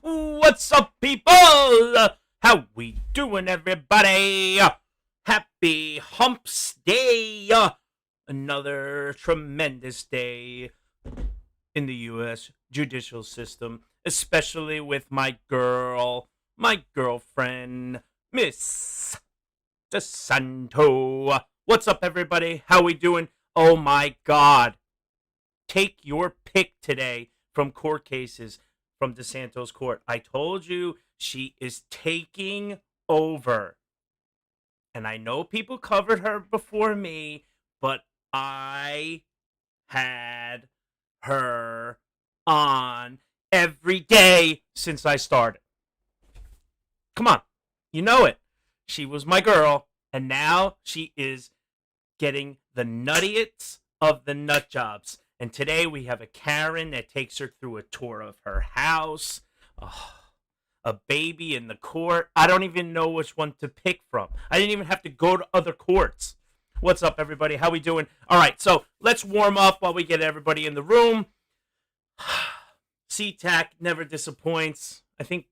What's up, people? How we doing, everybody? Happy Humps Day. Another tremendous day in the U.S. judicial system, especially with my girlfriend, Miss DeSanto. What's up, everybody? How we doing? Oh, my God. Take your pick today from court cases from DeSanto's court. I told you she is taking over. And I know people covered her before me, but I had her on every day since I started. Come on. You know it. She was my girl, and now she is getting the nuttiest of the nut jobs. And today we have a Karen that takes her through a tour of her house. Oh, a baby in the court. I don't even know which one to pick from. I didn't even have to go to other courts. What's up, everybody? How we doing? All right, so let's warm up while we get everybody in the room. SeaTac never disappoints. I think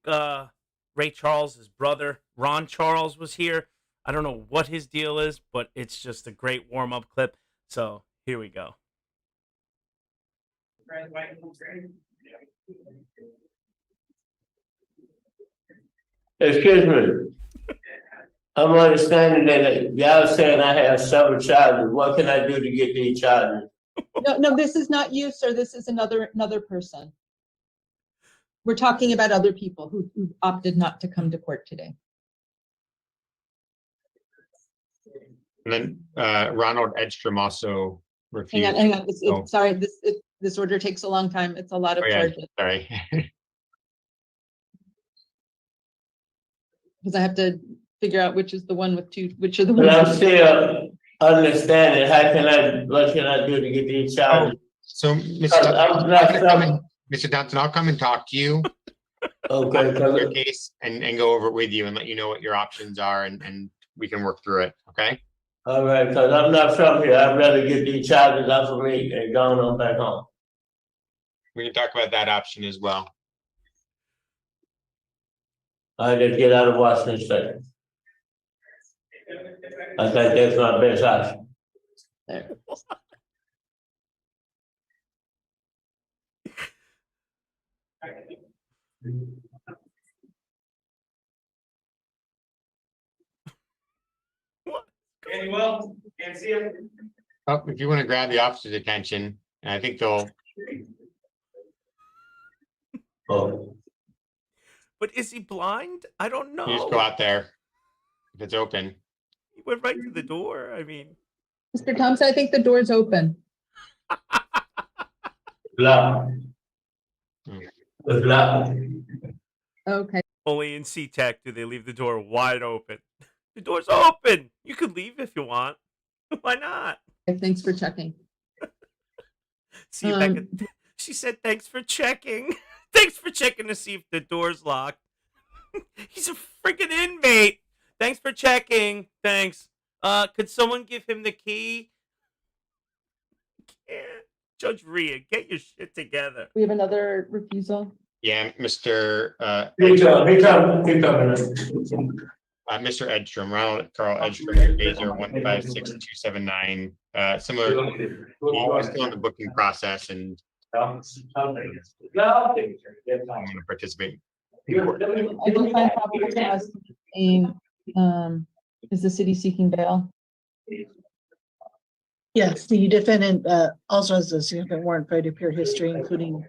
Ray Charles, his brother, Ron Charles, was here. I don't know what his deal is, but it's just a great warm-up clip. So here we go. Excuse me. I'm understanding that y'all saying I have several charges. What can I do to get these charges? No, this is not you, sir. This is another person. We're talking about other people who opted not to come to court today. And then Ronald Edstrom also refused. Hang on. Sorry, this order takes a long time. It's a lot of charges. Sorry. Because I have to figure out which is the one with two, which are the But ones. I'm still understanding. What can I do to get these charges? So, Mr. Dunton, I'll come and talk to you. Okay. About your case and go over it with you and let you know what your options are and we can work through it. Okay. All right, because I'm not from here. I'd rather get these charges off of me and going on back home. We can talk about that option as well. I just get out of Washington State. I think that's my best option. There. Well, can't see him. Oh, if you want to grab the officer's attention, and I think they'll. Oh. But is he blind? I don't know. You just go out there if it's open. He went right to the door. I mean, Mr. Thompson, I think the door's open. Loud. It's loud. Okay. only in SeaTac do they leave the door wide open. The door's open. You could leave if you want. Why not? Thanks for checking. See if I could. She said, "Thanks for checking. Thanks for checking to see if the door's locked." He's a freaking inmate. Thanks for checking. Thanks. Could someone give him the key? Can't. Judge Rhea, get your shit together. We have another refusal. Yeah, Mr. He coming. Mr. Edstrom, Ronald Carl Edstrom, A0156279. Similar, he's still in the booking process, and I'm going to participate. I did find probable cause. Is the city seeking bail? Yes, the defendant also has a significant warrant for appear history, including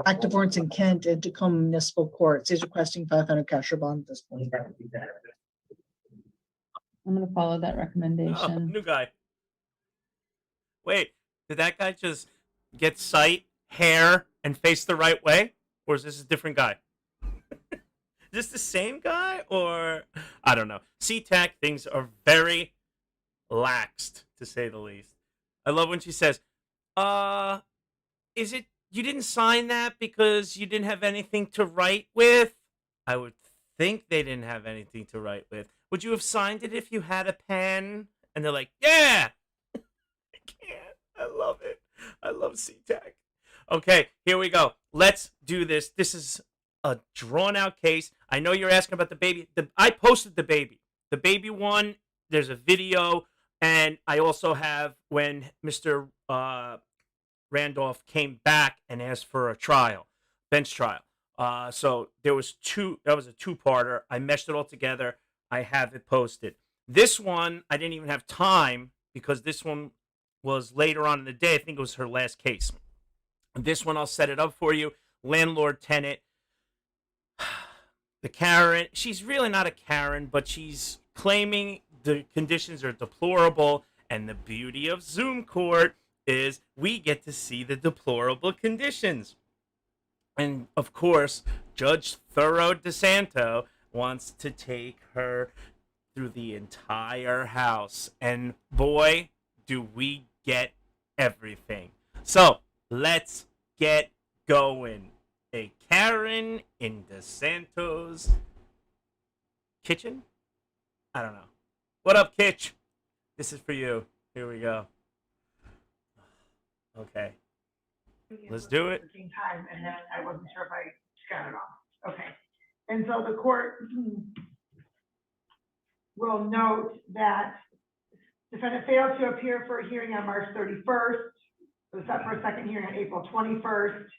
active warrants in Kent and Tacoma Municipal Courts. He's requesting 500 cash or bond at this point. I'm going to follow that Oh, recommendation. new guy. Wait, did that guy just get sight, hair, and face the right way? Or is this a different guy? Is this the same guy? Or I don't know. SeaTac things are very laxed, to say the least. I love when she says, is it you didn't sign that because you didn't have anything to write with? I would think they didn't have anything to write with. Would you have signed it if you had a pen? And they're like, yeah. I can't. I love it. I love SeaTac. Okay, here we go. Let's do this. This is a drawn out case. I know you're asking about the baby. I posted the baby. The baby one, there's a video, and I also have when Mr. Randolph came back and asked for a trial, bench trial. So there was two. That was a two-parter. I meshed it all together. I have it posted. This one I didn't even have time because this one was later on in the day. I think it was her last case. This one I'll set it up for you. Landlord tenant. The Karen. She's really not a Karen, but she's claiming the conditions are deplorable. And the beauty of Zoom court is we get to see the deplorable conditions. And of course, Judge Thorough DeSanto wants to take her through the entire house. And boy, do we get everything. So let's get going. A Karen in DeSanto's kitchen? I don't know. What up, Kitch? This is for you. Here we go. Okay. Let's do it. Time, and then I wasn't sure if I got it off. Okay. And so the court will note that defendant failed to appear for a hearing on March 31st. It was set for a second hearing on April 21st.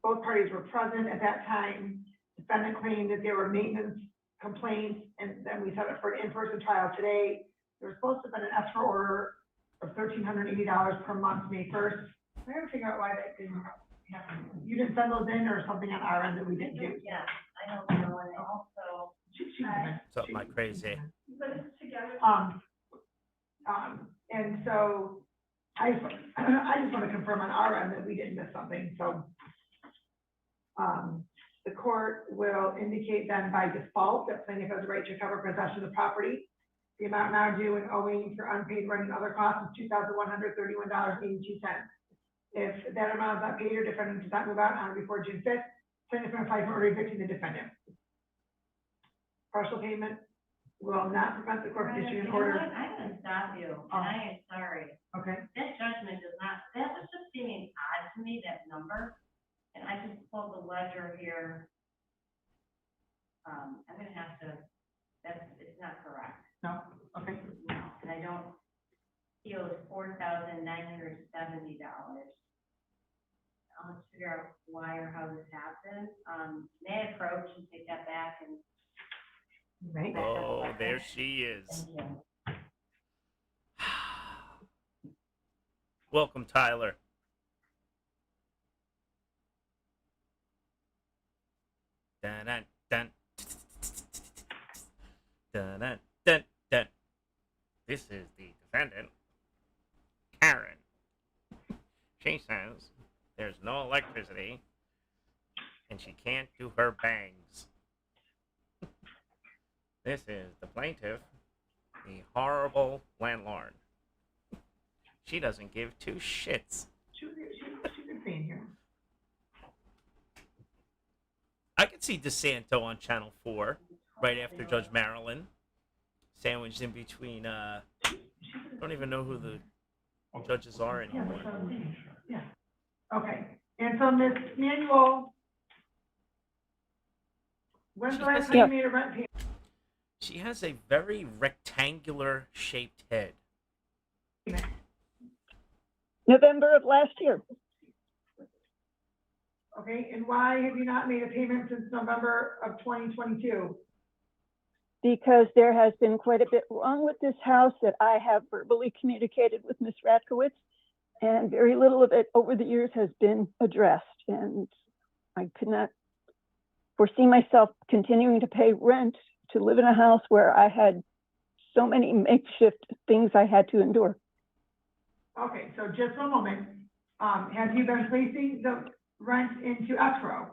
Both parties were present at that time. Defendant claimed that there were maintenance complaints, and then we set it for an in-person trial today. There was supposed to have been an escrow order of $1,380 per month, May 1st. I gotta figure out why that didn't happen. You didn't send those in, or something on our end that we didn't do? Yeah, I don't know, and also. Something like crazy. And so I just want to confirm on our end that we didn't miss something, so. The court will indicate then by default that plaintiff has the right to recover possession of the property. The amount now due and owing for unpaid rent and other costs is $2,131.82. If that amount is not paid or defendant does not move out on or before June 5th, plaintiff can apply for evicting the defendant. Partial payment will not prevent the court from issuing an order. I'm gonna stop you, and I am sorry. Okay. That judgment does not, that was just seeming odd to me, that number. And I just pulled the ledger here. I'm gonna have to, it's not correct. No, okay. No, and I don't feel it's $4,970. I'll figure out why or how this happened. May I approach and take that back and. Right. Oh, there she is. Thank you. Welcome, Tyler. Dun, dun, dun. Dun, dun, dun, dun. This is the defendant, Karen. She says there's no electricity and she can't do her bangs. This is the plaintiff, the horrible landlord. She doesn't give two shits. She's been saying here. I could see DeSanto on Channel 4 right after Judge Marilyn, sandwiched in between. I don't even know who the judges are anymore. Yeah. Okay. And so Ms. Manuel, when's the last time you made a rent payment? She has a very rectangular shaped head. November of last year. Okay, and why have you not made a payment since November of 2022? Because there has been quite a bit wrong with this house that I have verbally communicated with Ms. Ratkowitz, and very little of it over the years has been addressed. And I could not foresee myself continuing to pay rent to live in a house where I had so many makeshift things I had to endure. Okay, so just one moment. Have you been placing the rent into escrow?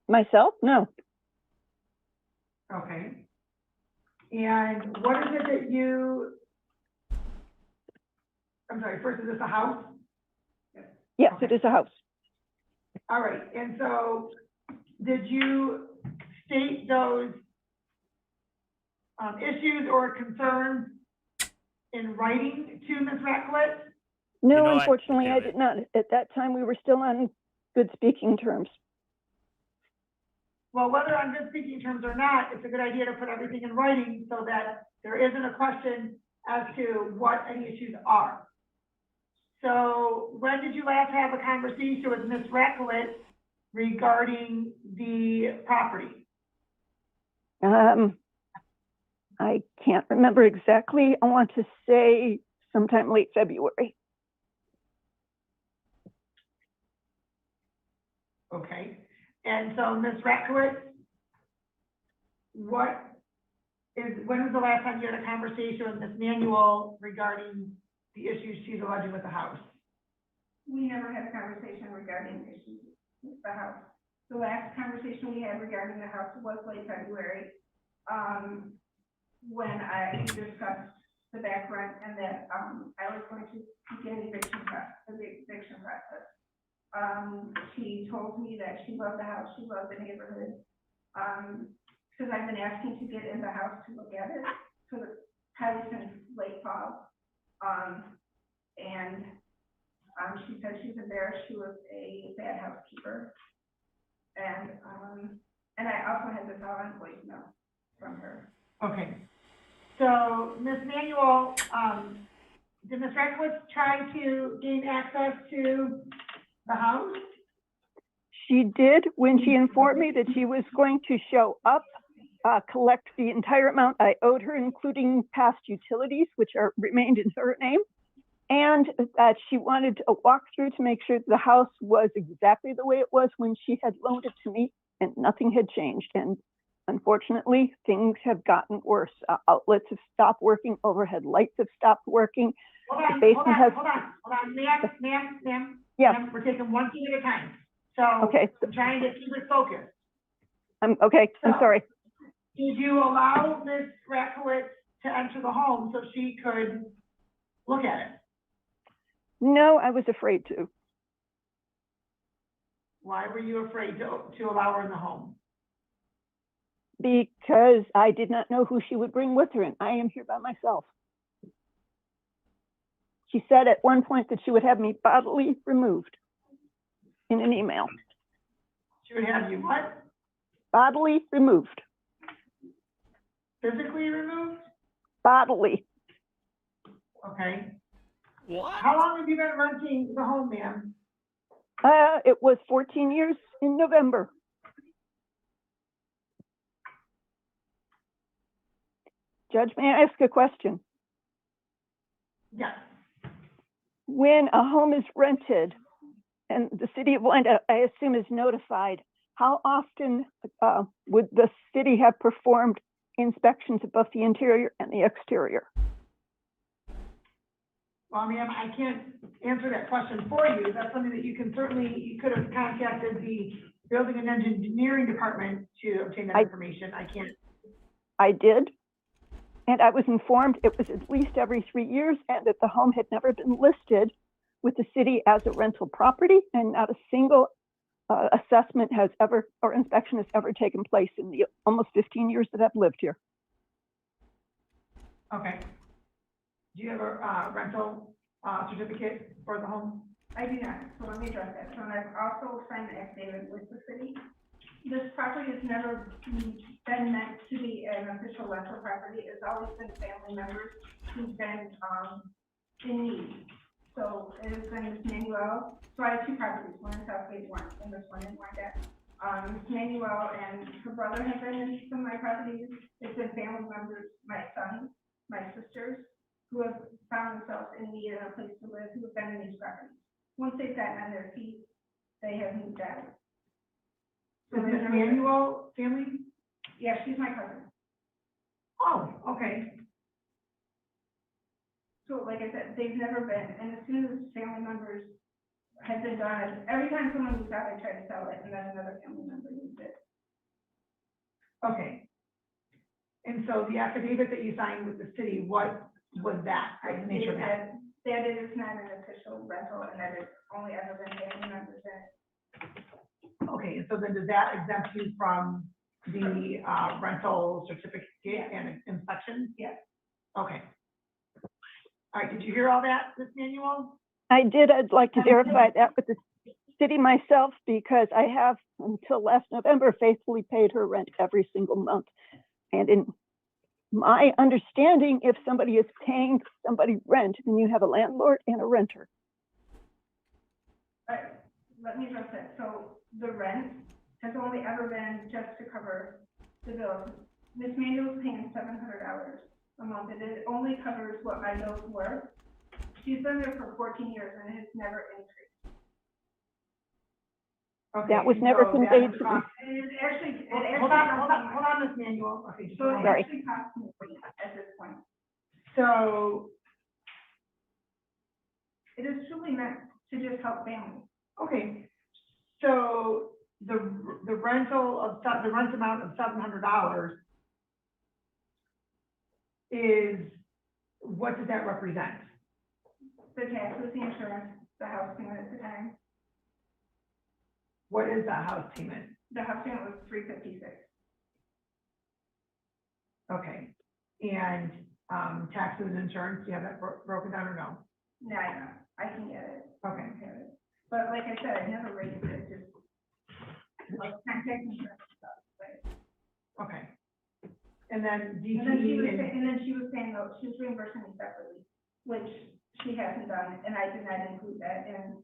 Myself? No. Okay. And what is it that you, I'm sorry, first, is this a house? Yes, Okay. it is a house. All right, and so did you state those issues or concerns in writing to Ms. Ratkowitz? No, You know, unfortunately, I damn it. did not. At that time, we were still on good speaking terms. Well, whether on good speaking terms or not, it's a good idea to put everything in writing so that there isn't a question as to what any issues are. So when did you last have a conversation with Ms. Rackowitz regarding the property? I can't remember exactly. I want to say sometime late February. Okay, and so Ms. Rackowitz, when was the last time you had a conversation with Ms. Manuel regarding the issues she's alleging with the house? We never had a conversation regarding issues with the house. The last conversation we had regarding the house was late February, when I discussed the back rent and that, I was going to begin the eviction process. She told me that she loved the house, she loved the neighborhood. Because I've been asking to get in the house to look at it, probably since late fall. She said she's embarrassed she was a bad housekeeper. And I also had this all on voicemail from her. Okay, so Ms. Manuel, did Ms. Rackowitz try to gain access to the house? She did when she informed me that she was going to show up, collect the entire amount I owed her, including past utilities, which remained in her name, and that she wanted a walkthrough to make sure the house was exactly the way it was when she had loaned it to me, and nothing had changed. And unfortunately, things have gotten worse. Outlets have stopped working, overhead lights have stopped working. Hold on, ma'am. Yeah. Ma'am, we're taking one thing at a time. So Okay. I'm trying to keep it focused. Okay, I'm sorry. Did you allow Ms. Rackowitz to enter the home so she could look at it? No, I was afraid to. Why were you afraid to allow her in the home? Because I did not know who she would bring with her, and I am here by myself. She said at one point that she would have me bodily removed in an email. She would have you what? Bodily removed. Physically removed? Bodily. Okay. What? How long have you been renting the home, ma'am? It was 14 years in November. Judge, may I ask a question? Yes. When a home is rented and the city of Atlanta, I assume, is notified, how often would the city have performed inspections of both the interior and the exterior? Well, ma'am, I can't answer that question for you. That's something that you could have contacted the building and engineering department to obtain that information. I can't. I did. And I was informed it was at least every 3 years and that the home had never been listed with the city as a rental property, and not a single assessment has ever, or inspection has ever taken place in the almost 15 years that I've lived here. Okay. Do you have a rental certificate for the home? I do not, so let me address that. So I've also signed an affidavit with the city. This property has never been meant to be an official rental property. It's always been family members who've been in need. So it has been Ms. Manuel. So I have two properties, one in Southgate, one, and this one in Wyandotte. Ms. Manuel and her brother have been in some of my properties. It's been family members, my sons, my sisters, who have found themselves in need of a place to live, who have been in these properties. Once they've gotten on their feet, they have moved out. So Ms. Manuel family? Yeah, she's my cousin. Oh, okay. So like I said, they've never been, and as soon as family members have been gone, every time someone moves out, I try to sell it, and then another family member moves it. Okay. And so the affidavit that you signed with the city, what was that? I The nature of that? that it is not an official rental, and that it's only ever been family members in it. Okay, and so then does that exempt you from the rental certificate and inspection? Yes. Okay. All right, did you hear all that, Ms. Manuel? I did. I'd like to verify that with the city myself because I have, until last November, faithfully paid her rent every single month. And in my understanding, if somebody is paying somebody rent, then you have a landlord and a renter. Let me address that. So the rent has only ever been just to cover the bills. Ms. Manuel is paying $700 a month, and it only covers what my bills were. She's been there for 14 years, and it has never increased. Okay, That was never so conveyed that's to me. It actually, Hold on, Ms. Manuel. Okay, just So hold it on. Sorry. actually costs me at this point. So, It is truly meant to just help families. okay, so the rental of, the rent amount of $700 is, what does that represent? The taxes, the insurance, the house payment at the time. What is that house payment? The house payment was $356. Okay, and, taxes and insurance, do you have that broken down or no? No, I know, I can get it. Okay. I can get it. But like I said, I never raised it, just like contact insurance and stuff, but. Okay. And then And then she was, DTE, and then she was saying, oh, she was reimbursing me separately, which she hasn't done, and I did not include that in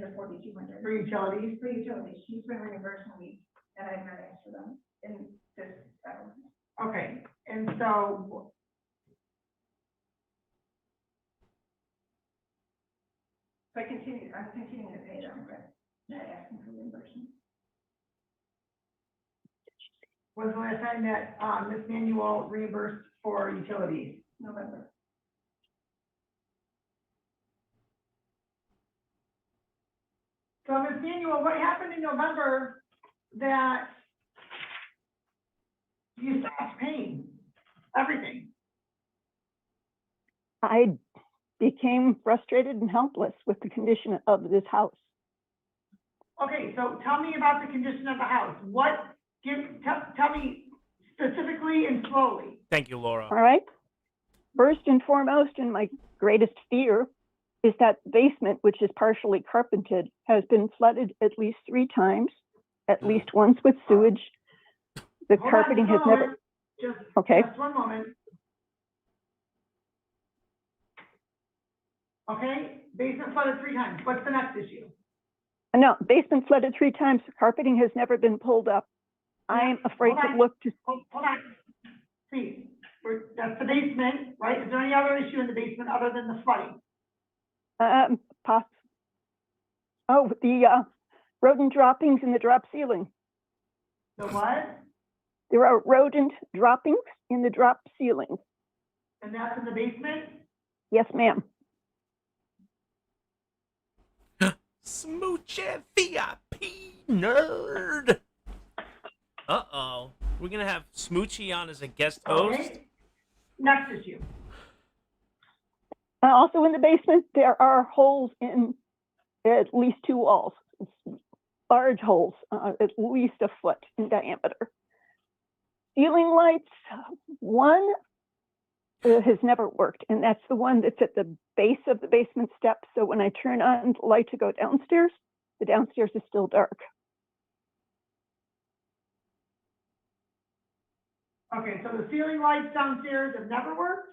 the 4,200. for utilities, For utilities, she's been reimbursing me, and I've not asked for them in this settlement. okay, and so, So I'm continuing to pay them, but not asking for reimbursement. was the last time that, Ms. Manuel reimbursed for utilities? November. So Ms. Manuel, what happened in November that you stopped paying everything? I became frustrated and helpless with the condition of this house. Okay, so tell me about the condition of the house. Tell me specifically and slowly. Thank you, Laura. All right. First and foremost, and my greatest fear, is that the basement, which is partially carpeted, has been flooded at least 3 times, at least once with sewage. The Hold on carpeting just has one never, moment. okay. Just one moment. Okay, basement flooded 3 times. What's the next issue? No, basement flooded 3 times, carpeting has never been pulled up. I'm afraid Hold to on. look to, Hold on. Please, that's the basement, right? Is there any other issue in the basement other than the flooding? the rodent droppings in the drop ceiling. The what? There are rodent droppings in the drop ceiling. And that's in the basement? Yes, ma'am. Smoochie VIP nerd. Uh-oh. We're going to have Smoochie on as a guest host. Okay. Next issue. Also in the basement, there are holes in at least 2 walls, large holes, at least a foot in diameter. Ceiling lights, one has never worked, and that's the one that's at the base of the basement steps. So when I turn on the light to go downstairs, the downstairs is still dark. Okay, so the ceiling lights downstairs have never worked?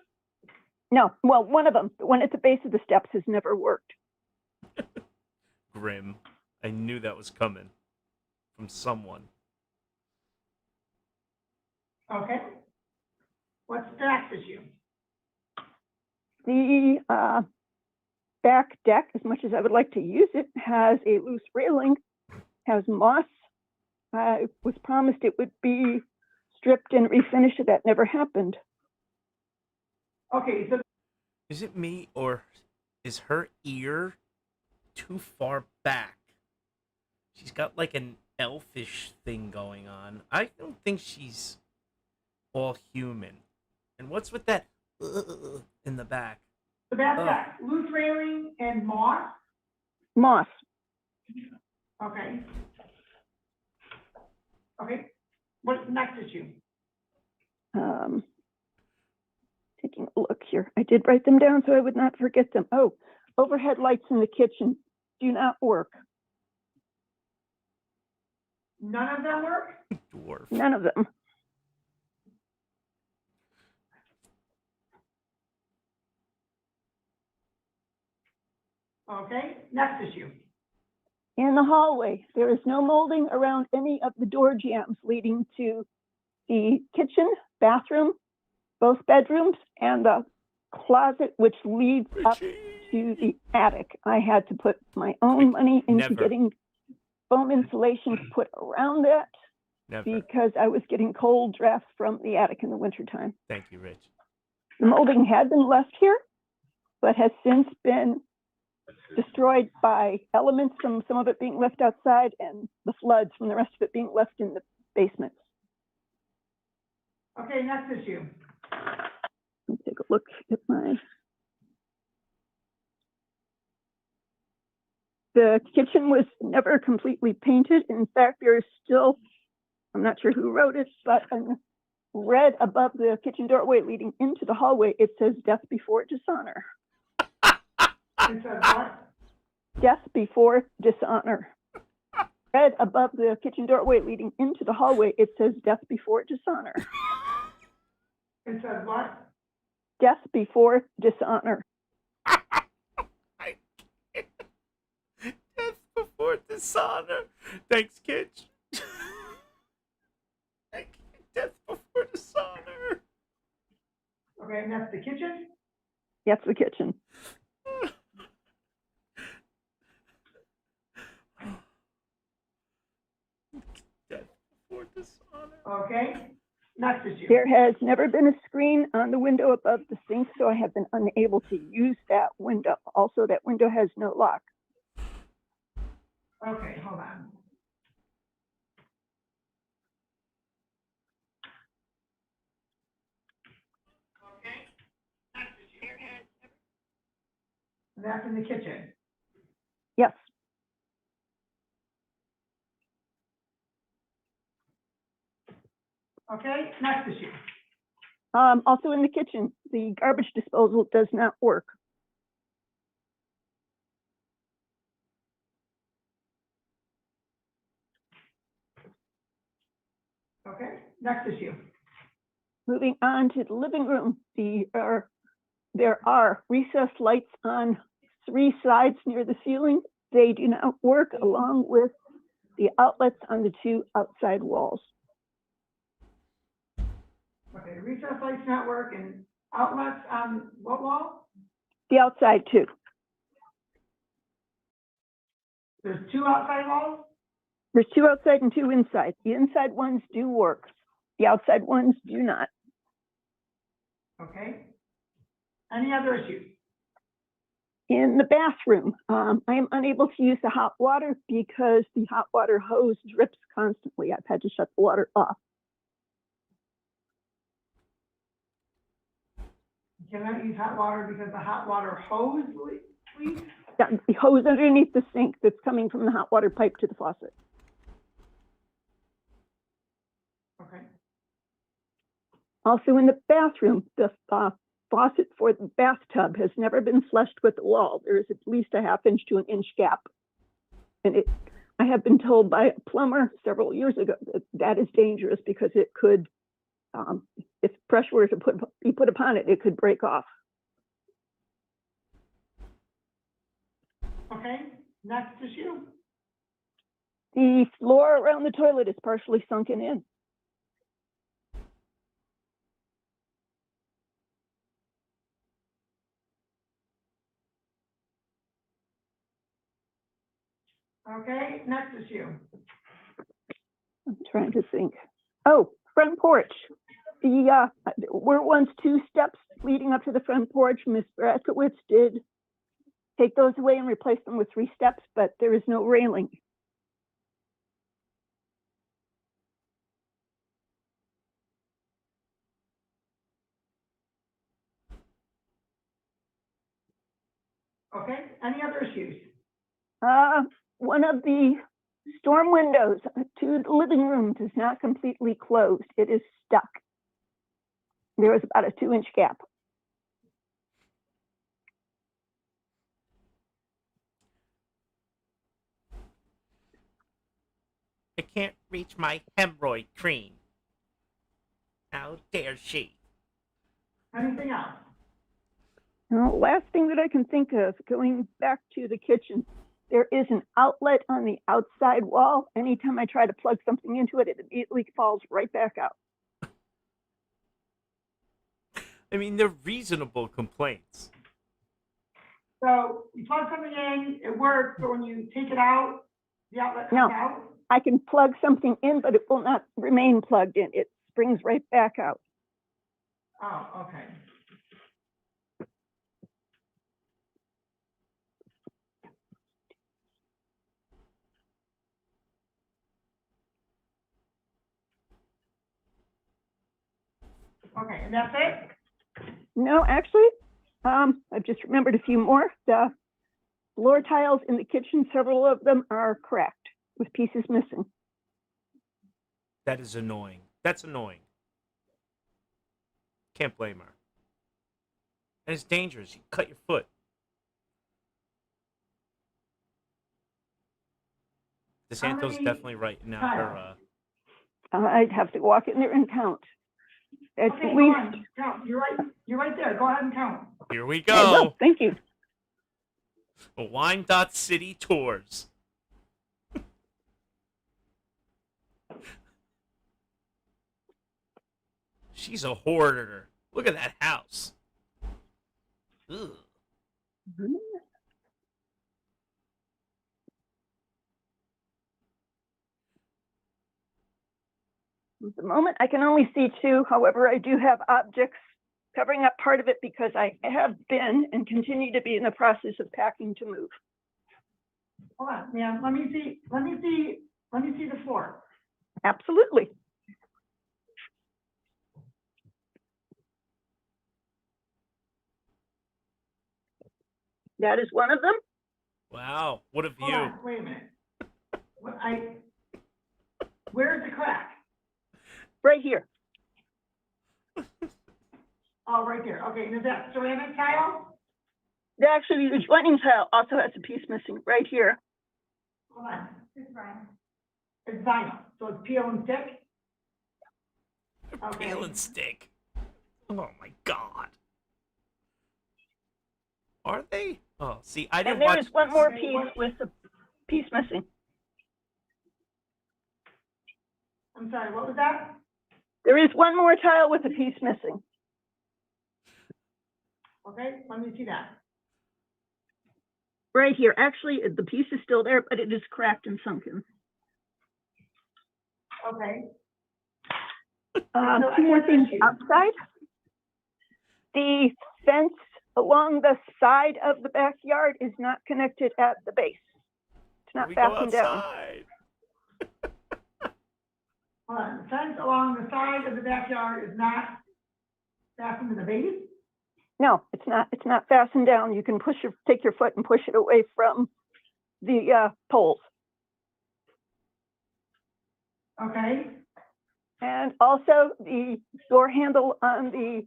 No, well, one of them, the one at the base of the steps, has never worked. Grim. I knew that was coming from someone. Okay. What's the next issue? The back deck, as much as I would like to use it, has a loose railing, has moss. I was promised it would be stripped and refinished. That never happened. Okay, so Is it me or is her ear too far back? She's got like an elfish thing going on. I don't think she's all human. And what's with that in the back? the back deck, loose railing and moss? Moss. Okay. Okay, what's the next issue? Taking a look here. I did write them down so I would not forget them. Oh, overhead lights in the kitchen do not work. None of them work? Dwarf. None of them. Okay, next issue. In the hallway, there is no molding around any of the door jambs leading to the kitchen, bathroom, both bedrooms, and the closet, which leads up to the attic. I had to put my own money into Never. getting foam insulation to put around that Never. because I was getting cold drafts from the attic in the wintertime. Thank you, Rich. The molding had been left here, but has since been destroyed by elements from some of it being left outside and the floods from the rest of it being left in the basement. Okay, next issue. Let me take a look at my. The kitchen was never completely painted. In fact, there is still, I'm not sure who wrote it, but in red above the kitchen doorway leading into the hallway, it says death before dishonor. It says what? Death before dishonor. Red above the kitchen doorway leading into the hallway, it says death before dishonor. It says what? Death before dishonor. Death before dishonor. Thanks, Kitch. Death before dishonor. Okay, and that's the kitchen? That's the kitchen. Death before dishonor. Okay, next issue. There has never been a screen on the window above the sink, so I have been unable to use that window. Also, that window has no lock. Okay, hold on. That's in the kitchen. Yes. Okay, next issue. Also in the kitchen, the garbage disposal does not work. Okay, next issue. Moving on to the living room, there are recessed lights on 3 sides near the ceiling. They do not work, along with the outlets on the 2 outside walls. Okay, recess lights not work and outlets on what wall? The outside too. There's 2 outside walls? There's 2 outside and 2 inside. The inside ones do work. The outside ones do not. Okay. Any other issues? In the bathroom, I am unable to use the hot water because the hot water hose drips constantly. I've had to shut the water off. You cannot use hot water because the hot water hose leaks? The hose underneath the sink that's coming from the hot water pipe to the faucet. Okay. Also in the bathroom, the faucet for the bathtub has never been flushed with the wall. There is at least a 1/2 inch to 1 inch gap. And I have been told by a plumber several years ago that that is dangerous because it could, if pressure were to be put upon it, it could break off. Okay, next issue. The floor around the toilet is partially sunken in. Okay, next issue. I'm trying to think. Oh, front porch. The were once 2 steps leading up to the front porch. Ms. Bratkowitz did take those away and replace them with 3 steps, but there is no railing. Okay, any other issues? One of the storm windows to the living room is not completely closed. It is stuck. There is about a 2 inch gap. I can't reach my hemorrhoid cream. How dare she? Anything else? Last thing that I can think of, going back to the kitchen, there is an outlet on the outside wall. Anytime I try to plug something into it, it immediately falls right back out. I mean, they're reasonable complaints. So you plug something in, it works, but when you take it out, the outlet comes No. out? I can plug something in, but it will not remain plugged in. It springs right back out. Oh, okay. Okay, and that's it? No, actually, I've just remembered a few more. The floor tiles in the kitchen, several of them are cracked with pieces missing. That is annoying. That's annoying. Can't blame her. And it's dangerous. You cut your foot. DeSanto's many definitely writing out her. I'd have to walk in there and count. At Okay, go least. on, count, you're right there, go ahead and count. Here we I will. go. Thank you. Wine City Tours. She's a hoarder. Look at that house. Ugh. At the moment, I can only see two. However, I do have objects covering up part of it because I have been and continue to be in the process of packing to move. Hold on, ma'am, let me see the floor. Absolutely. That is one of them. Wow, what a Hold view. on, wait a minute. Where's the crack? Right here. Oh, right there, okay, and is that ceramic tile? Actually, the joining tile also has a piece missing right here. Hold on, it's vinyl. It's vinyl, so it's peel and stick? Okay. Peel and stick. Oh my god. Are they? Oh, see, I didn't And there watch. is one more Okay, piece what- with a piece missing. I'm sorry, what was that? There is one more tile with a piece missing. Okay, let me see that. Right here. Actually, the piece is still there, but it is cracked and sunken. Okay, Two more things outside. The fence along the side of the backyard is not connected at the base. It's not We go fastened down. outside. hold on, the fence along the side of the backyard is not fastened to the base? No, it's not. It's not fastened down. You can take your foot and push it away from the poles. Okay, And also the door handle on the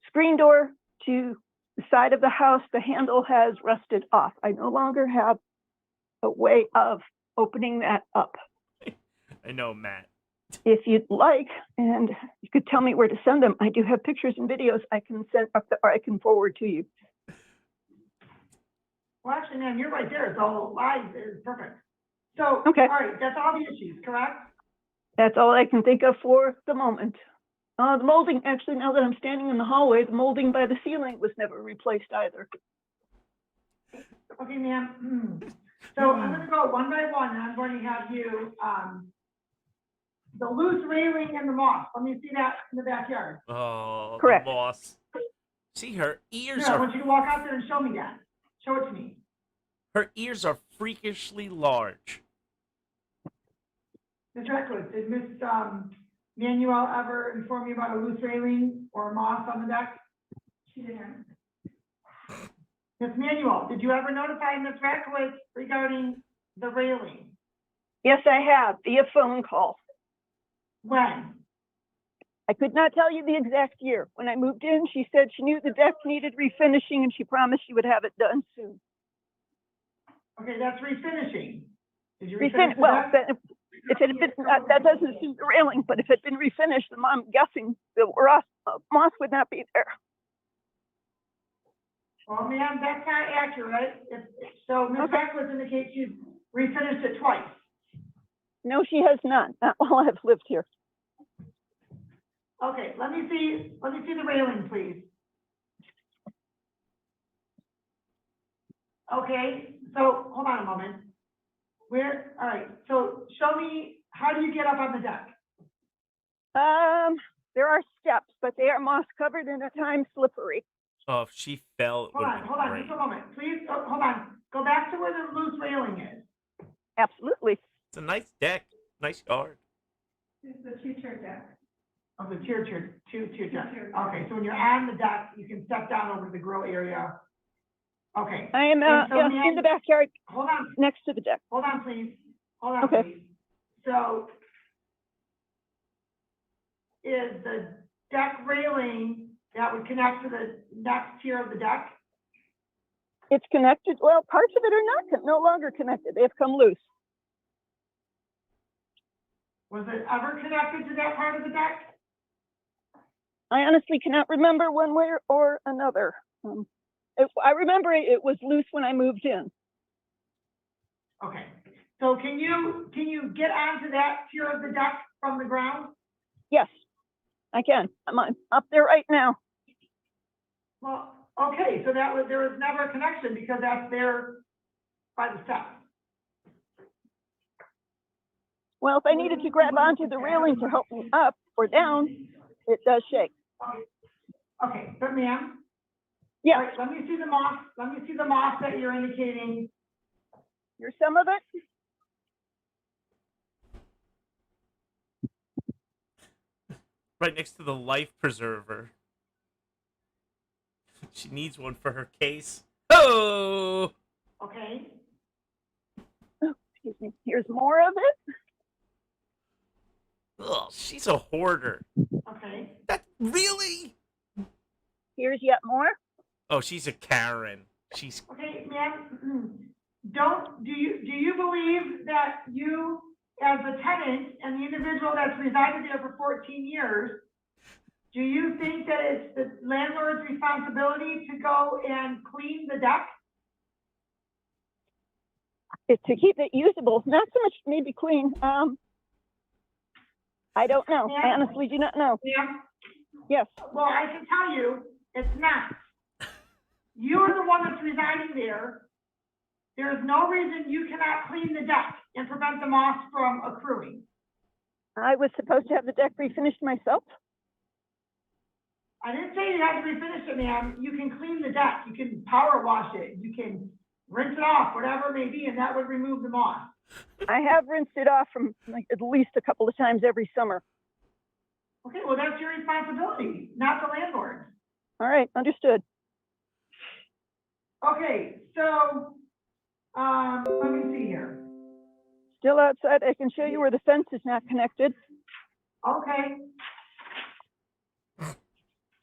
screen door to the side of the house, the handle has rusted off. I no longer have a way of opening that up. I know, Matt. If you'd like, and you could tell me where to send them, I do have pictures and videos I can send up or I can forward to you. well, actually, man, you're right there, it's all live, it's perfect. So, Okay. all right, that's all the issues, correct? That's all I can think of for the moment. The molding, actually, now that I'm standing in the hallway, the molding by the ceiling was never replaced either. Okay, ma'am. So I'm gonna go one by one, and I'm going to have you, the loose railing and the moss, let me see that in the backyard. Oh, Correct. the moss. See, her ears Yeah, I are want you to walk out there and show me that. Show it to me. freakishly large. Ms. Reckles, did Ms. Manuel ever inform you about a loose railing or moss on the deck? She didn't. Ms. Manuel, did you ever notify Ms. Reckles regarding the railing? Yes, I have, via phone call. When? I could not tell you the exact year. When I moved in, she said she knew the deck needed refinishing and she promised she would have it done soon. Okay, that's refinishing. Did you refinish the Well, deck? If it had been, that doesn't assume the railing, but if it had been refinished, then I'm guessing the moss would not be there. Well, ma'am, that's not accurate. So Ms. Okay. Radcliffe indicates you've refinished it twice. No, she has not while I've lived here. Okay, let me see the railing, please. Okay, so hold on a moment. All right, so show me, how do you get up on the deck? There are steps, but they are moss covered and at times slippery. Oh, if she fell, it Hold would on, be hold on, great. just a moment, please, hold on. Go back to where the loose railing is. Absolutely. It's a nice deck, nice yard. It's the two-tier deck. Oh, the two deck. Two-tier deck. Okay, so when you're on the deck, you can step down over the grill area. Okay, I am And so, in ma'am- the backyard hold on, next to the deck. hold on, please. Hold on, Okay. please. So is the deck railing that would connect to the next tier of the deck? It's connected. Well, parts of it are no longer connected. They have come loose. Was it ever connected to that part of the deck? I honestly cannot remember one way or another. I remember it was loose when I moved in. Okay, so can you get onto that tier of the deck from the ground? Yes, I can. I'm up there right now. Well, okay, so there was never a connection because that's there by the steps. Well, if I needed to grab onto the railing to help me up or down, it does shake. Okay, but ma'am, all Yes, right, let me see the moss, that you're indicating. here's some of it. Right next to the life preserver. She needs one for her case. Oh! Okay, Excuse me. Here's more of it. Ugh, she's a hoarder. okay. That really? Here's yet more. Oh, she's a Karen. She's Okay, ma'am, do you believe that you, as a tenant and the individual that's resided there for 14 years, do you think that it's the landlord's responsibility to go and clean the deck? It's to keep it usable, not so much maybe clean. I don't know. I honestly do not know. Ma'am? Yes. Well, I can tell you, it's not. You're the one that's residing there. There is no reason you cannot clean the deck and prevent the moss from accruing. I was supposed to have the deck refinished myself. I didn't say you had to refinish it, ma'am. You can clean the deck. You can power wash it. You can rinse it off, whatever it may be, and that would remove the moss. I have rinsed it off from like at least a couple of times every summer. Okay, well, that's your responsibility, not the landlord. All right, understood. Okay, so, let me see here. Still outside. I can show you where the fence is not connected. Okay,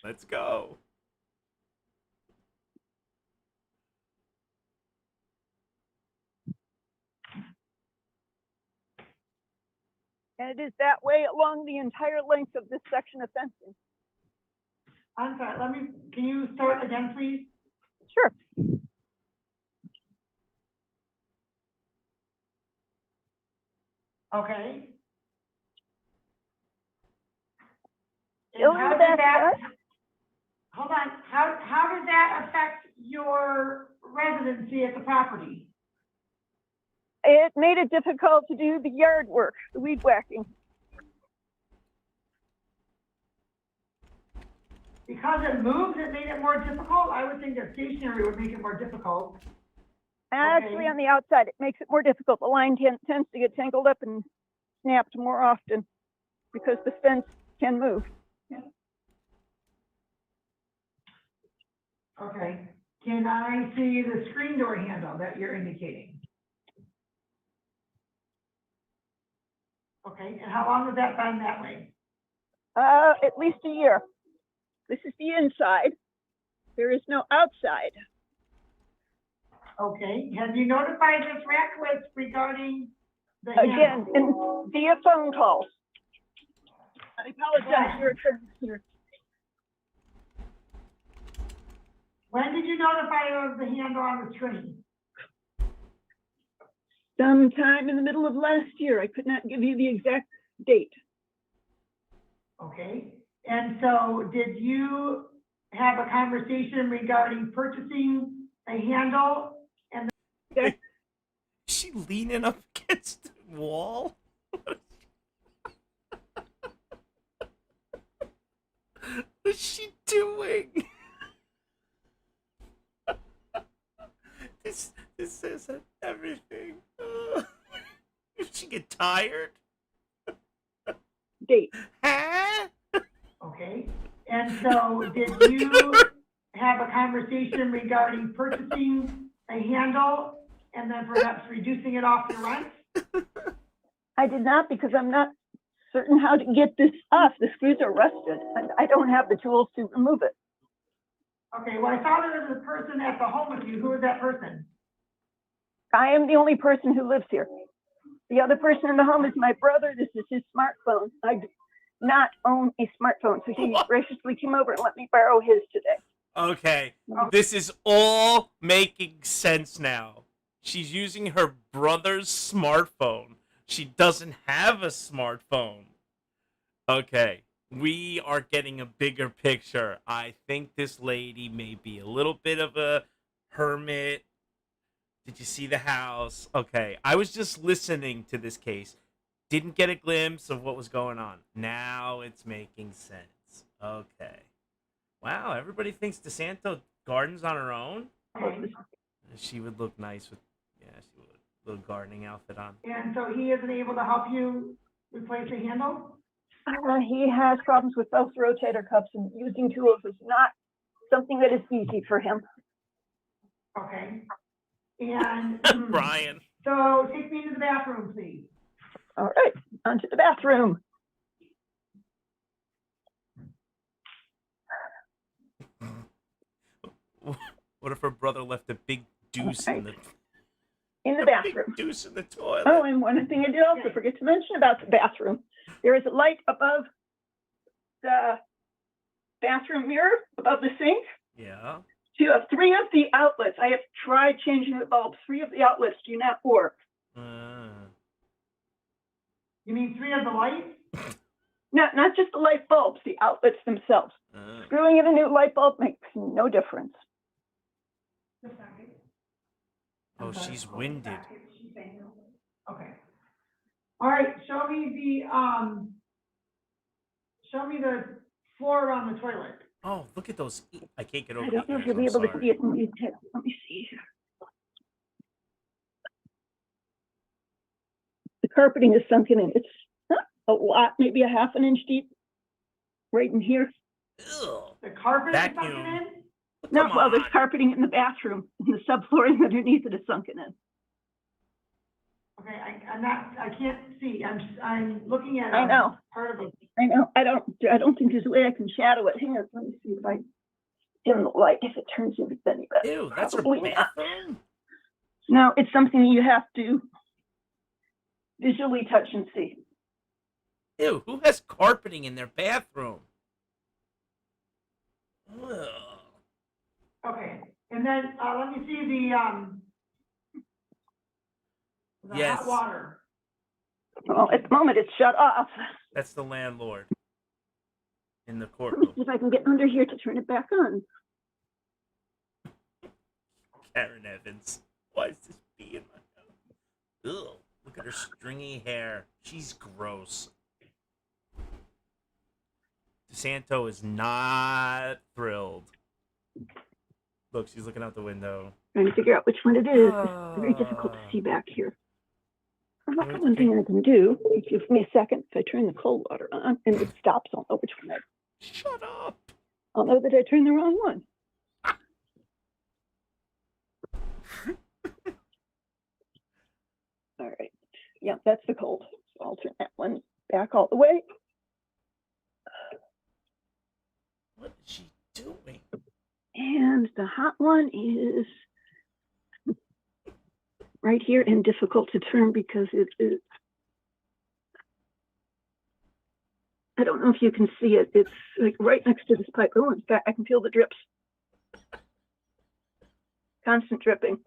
let's go. And it is that way along the entire length of this section of fencing. I'm sorry, can you start again, please? Sure. Okay. Still And in how the did backyard? hold on, how does that affect your residency at the property? It made it difficult to do the yard work, the weed whacking. Because it moves, it made it more difficult? I would think that stationary would make it more difficult. Actually, Okay. on the outside, it makes it more difficult. The line tends to get tangled up and snapped more often because the fence can move. Okay, can I see the screen door handle that you're indicating? Okay, and how long has that been that way? At least a year. This is the inside. There is no outside. Okay, have you notified Ms. Rakowitz regarding again, and via phone calls. I apologize for returning here. When did you notify her of the handle on the screen? Sometime in the middle of last year. I could not give you the exact date. Okay, and so did you have a conversation regarding purchasing a handle? Is she leaning up against the wall? What's she doing? This says everything. Did she get tired? Date. Huh? Okay, and so did you have a conversation regarding purchasing a handle and then perhaps reducing it off your rent? I did not, because I'm not certain how to get this off. The screws are rusted and I don't have the tools to remove it. Okay, well, I thought there was a person at the home with you. Who is that person? I am the only person who lives here. The other person in the home is my brother. This is his smartphone. I do not own a smartphone, so he graciously came over and let me borrow his today. Okay, this is all making sense now. She's using her brother's smartphone. She doesn't have a smartphone. Okay, we are getting a bigger picture. I think this lady may be a little bit of a hermit. Did you see the house? Okay, I was just listening to this case. Didn't get a glimpse of what was going on. Now it's making sense. Okay. Wow, everybody thinks DeSanto gardens on her own? She would look nice with, yeah, she would. Little gardening outfit on. And so he isn't able to help you replace the handle? He has problems with both rotator cuffs, and using tools is not something that is easy for him. Okay. And Brian. so take me to the bathroom, please. All right, on to the bathroom. What if her brother left a big deuce in the bathroom? Big deuce in the toilet. Oh, and one thing I did also forget to mention about the bathroom. There is a light above the bathroom mirror, above the sink. Yeah. So you have 3 of the outlets. I have tried changing the bulbs. 3 of the outlets do not work. You mean 3 of the lights? Not just the light bulbs, the outlets themselves. Screwing in a new light bulb makes no difference. Oh, she's winded. Okay. All right, show me the floor around the toilet. Oh, look at those. I can't get over I don't know the if you'll be ears, able I'm to see it. Let me see. The carpeting is sunken in. It's not a lot, maybe a half an inch deep, right in here. Ugh. The carpet is Vacuum. sunken in? No, Come well, there's on. carpeting in the bathroom, and the subflooring underneath it is sunken in. Okay, I can't see. I'm looking at I know. part of it. I know. I don't think there's a way I can shadow it. Hang on, let me see if I dim the light, if it turns into any better. Ew, that's her Probably not. bathroom? No, it's something you have to visually touch and see. Ew, who has carpeting in their bathroom? Ugh. Okay, and then let me see the Yes. hot water. Well, at the moment, it's shut off. That's the landlord in the Let me courtroom. see if I can get under here to turn it back on. Karen Evans. Why is this bee in my house? Ugh, look at her stringy hair. She's gross. DeSanto is not thrilled. Look, she's looking out the window. Trying to figure out which one it is. It's very difficult to see back here. One thing I can do, if you give me a second, if I turn the cold water on and it stops, I'll know which one Shut up. I'll know that I turned the wrong one. All right. Yeah, that's the cold. So I'll turn that one back all the way. What is she doing? And the hot one is right here and difficult to turn because it is I don't know if you can see it. It's like right next to this pipe. Oh, in fact, I can feel the drips. Constant dripping.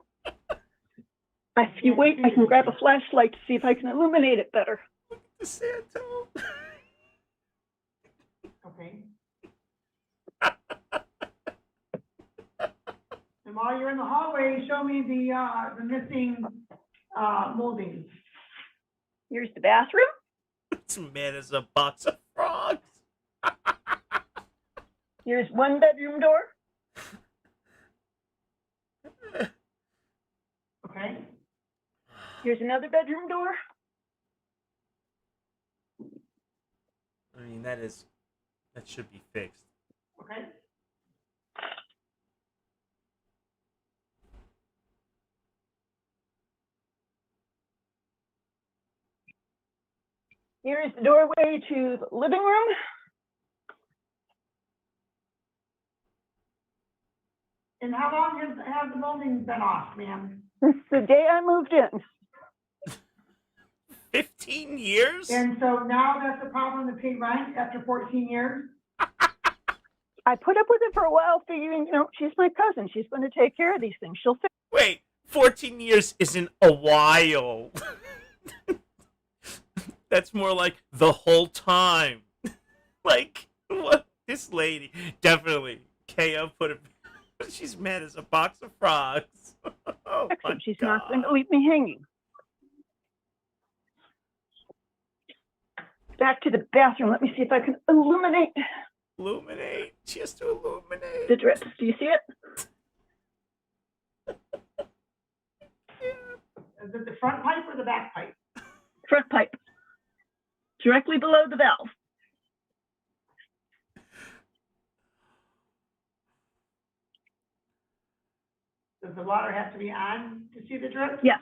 If you wait, I can grab a flashlight to see if I can illuminate it better. DeSanto. Okay. And while you're in the hallway, show me the missing moldings. Here's the bathroom. It's mad as a box of frogs. Here's one bedroom door. Okay. Here's another bedroom door. I mean, that should be fixed. Okay. Here is the doorway to the living room. And how long have the moldings been off, ma'am? Since the day I moved in. 15 years? And so now that's a problem to pay rent after 14 years? I put up with it for a while, figuring, you know, she's my cousin. She's going to take care of these things. She'll fix. Wait, 14 years isn't a while. That's more like the whole time. Like, what? This lady, definitely. KO put it, she's mad as a box of frogs. Oh, my She's God. not going to leave me hanging. Back to the bathroom. Let me see if I can illuminate Illuminate. She has to illuminate. the drips. Do you see it? Is it the front pipe or the back pipe? Front pipe. Directly below the valve. Does the water have to be on to see the drip? Yes.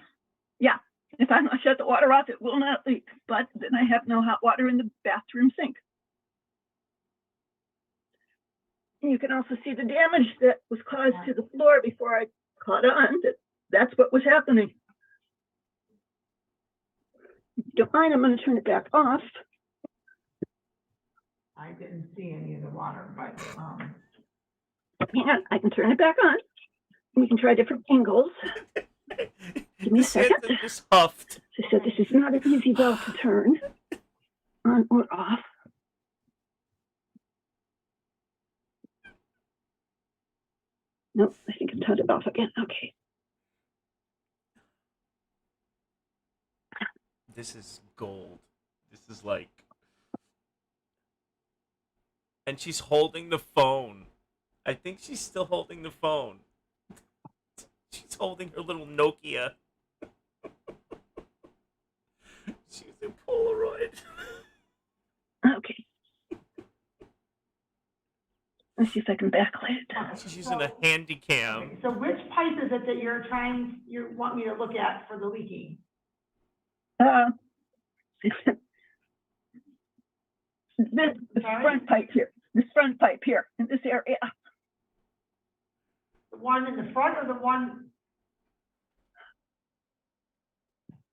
Yeah. If I don't shut the water off, it will not leak. But then I have no hot water in the bathroom sink. And you can also see the damage that was caused to the floor before I caught on. That's what was happening. If you don't mind, I'm going to turn it back off. I didn't see any of the water, but Yeah, I can turn it back on. We can try different angles. Give me a second. DeSanto just huffed. She said this is not an easy valve to turn on or off. Nope, I think I turned it off again. Okay. This is gold. This is like... And she's holding the phone. I think she's still holding the phone. She's holding her little Nokia. She's a Polaroid. Okay. Let's see if I can backlight it. She's using a handy cam. okay, so which pipe is it that you want me to look at for the leaking? This front pipe here. This front pipe here in this area. The one in the front or the one?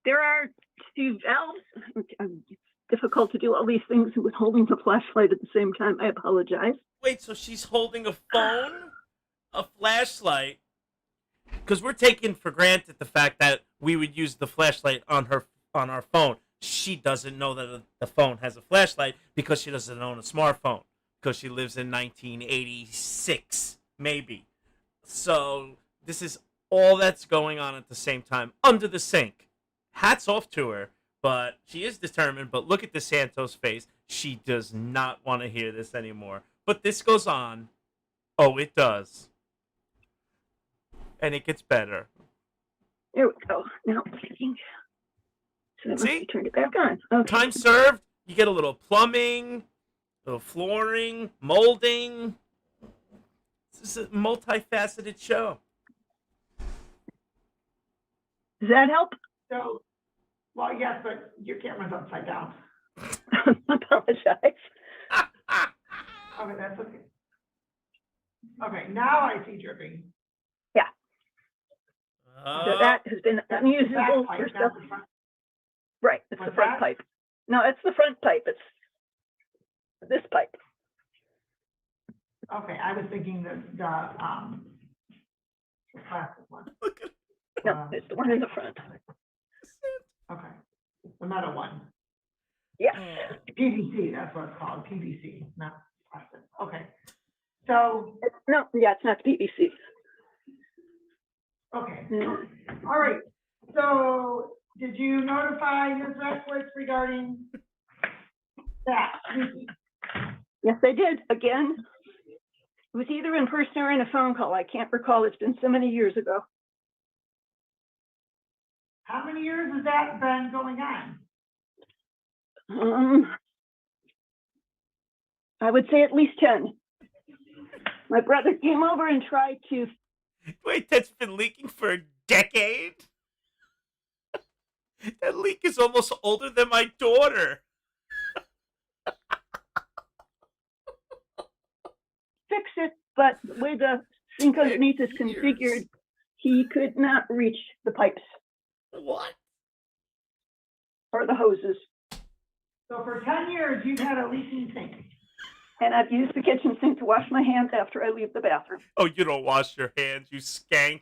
There are two valves. It's difficult to do all these things with holding the flashlight at the same time. I apologize. Wait, so she's holding a phone, a flashlight, because we're taking for granted the fact that we would use the flashlight on our phone. She doesn't know that the phone has a flashlight because she doesn't own a smartphone because she lives in 1986, maybe. So this is all that's going on at the same time under the sink. Hats off to her, but she is determined. But look at DeSanto's face. She does not want to hear this anymore. But this goes on. Oh, it does. And it gets better. There we go. Now, so that must See? be turned it back on. Okay. Time served. You get a little plumbing, a little flooring, molding. This is a multifaceted show. Does that help? So, well, yes, but your camera's upside down. I apologize. Okay, that's okay. Okay, now I see dripping. So that has been unusable Back pipe, for not stuff. the front. Right, it's the What's front that? pipe. No, it's the front pipe. It's this pipe. Okay, I was thinking the plastic one. No, it's the one in the front. Okay, the metal one. Yes. PVC, that's what it's called, PVC, not plastic. Okay. So, No, yeah, it's not PVC. okay, No. all right. So, did you notify Ms. Reckowitz regarding that? Yes, I did. Again, it was either in person or in a phone call. I can't recall. It's been so many years ago. How many years has that been going on? I would say at least 10. My brother came over and tried to. Wait, that's been leaking for a decade? That leak is almost older than my daughter. Fix it, but the way the sink underneath is configured, he could not reach the pipes. What? Or the hoses. So for 10 years, you've had a leaking sink. And I've used the kitchen sink to wash my hands after I leave the bathroom. Oh, you don't wash your hands, you skank.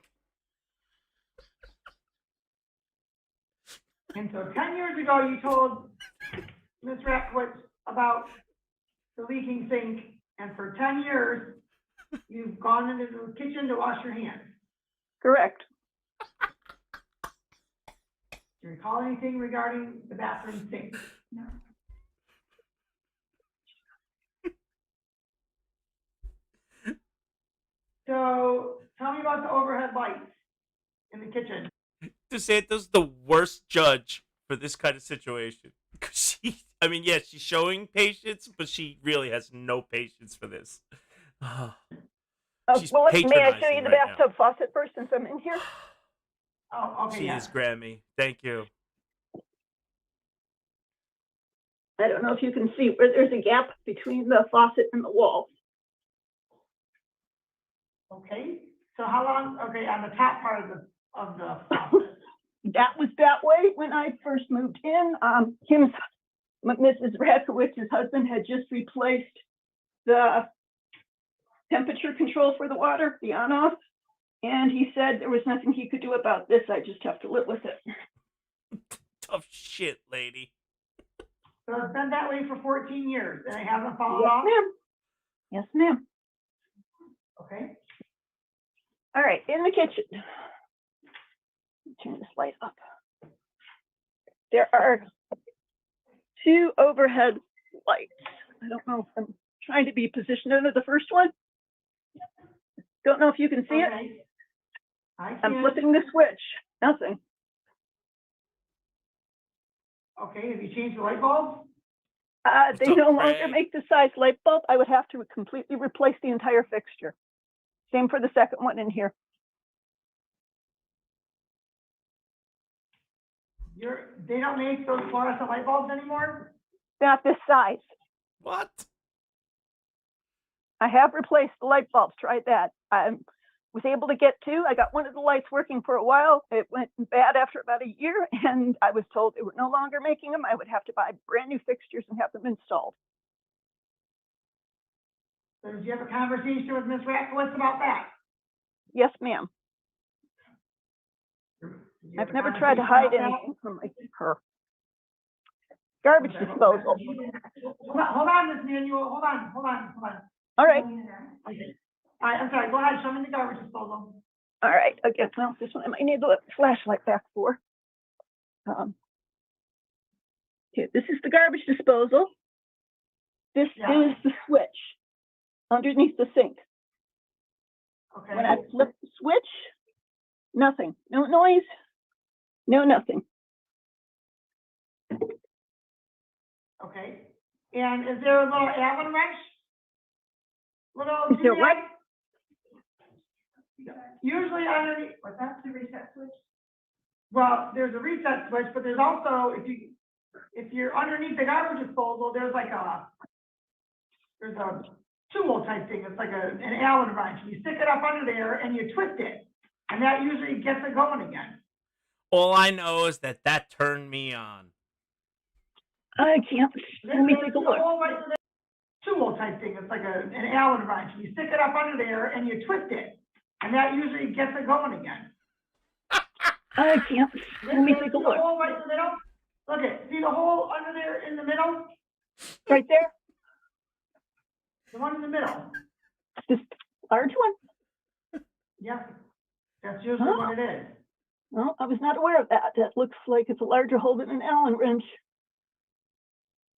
And so 10 years ago, you told Ms. Reckowitz about the leaking sink, and for 10 years, you've gone into the kitchen to wash your hands. Correct. Do you recall anything regarding the bathroom sink? No. So tell me about the overhead lights in the kitchen. DeSanto's the worst judge for this kind of situation. Because I mean, yes, she's showing patience, but she really has no patience for this. She's Well, may I show patronizing you the right bathtub faucet first since I'm in here? Oh, okay, yeah. Jeez, Grammy. Thank you. I don't know if you can see where there's a gap between the faucet and the wall. Okay, so how long, okay, on the top part of the faucet. That was that way when I first moved in. Mrs. Radkowicz's husband had just replaced the temperature control for the water, the on-off, and he said there was nothing he could do about this. I just have to live with it. Tough shit, lady. So it's been that way for 14 years, and it hasn't fallen Yes, off? ma'am. Yes, ma'am. Okay, All right, in the kitchen. Turn this light up. There are 2 overhead lights. I don't know if I'm trying to be positioned under the first one. Don't know if you can see it. okay. I I'm can. flipping the switch. Nothing. Okay, have you changed the light bulb? They Don't no longer brag. make the size light bulb. I would have to completely replace the entire fixture. Same for the second one in here. They don't make those fluorescent light bulbs anymore? Not this size. What? I have replaced the light bulbs. Tried that. I was able to get 2. I got one of the lights working for a while. It went bad after about a year, and I was told they were no longer making them. I would have to buy brand new fixtures and have them installed. So did you have a conversation with Ms. Ratkowitz about that? Yes, ma'am. Did you have I've a never tried to conversation hide about that? anything from her. Garbage Okay, disposal. Hold on, Ms. Manuel, hold on. All right. Okay. All right, I'm sorry, go ahead, show me the garbage disposal. All right. Again, well, this one I might need the flashlight back for. Okay, this is the garbage disposal. This Yeah. is the switch underneath the sink. Okay, When I flip the switch, nothing. No noise, no nothing. okay. And is there a little Allen wrench? Is there what? Usually underneath, what's that, the reset switch? Well, there's a reset switch, but there's also, if you're underneath the garbage disposal, there's a tool type thing. It's like an Allen wrench. You stick it up under there and you twist it, and that usually gets it going again. All I know is that turned me on. I can't. Let me take a look. tool type thing. It's like an Allen wrench. You stick it up under there and you twist it. And that usually gets it going again. I can't. Let me take a See the look. hole right in the middle? Look it, see the hole under there in the middle? Right there, The one in the middle? this large one. Yeah, that's usually what it is. Well, I was not aware of that. That looks like it's a larger hole than an Allen wrench.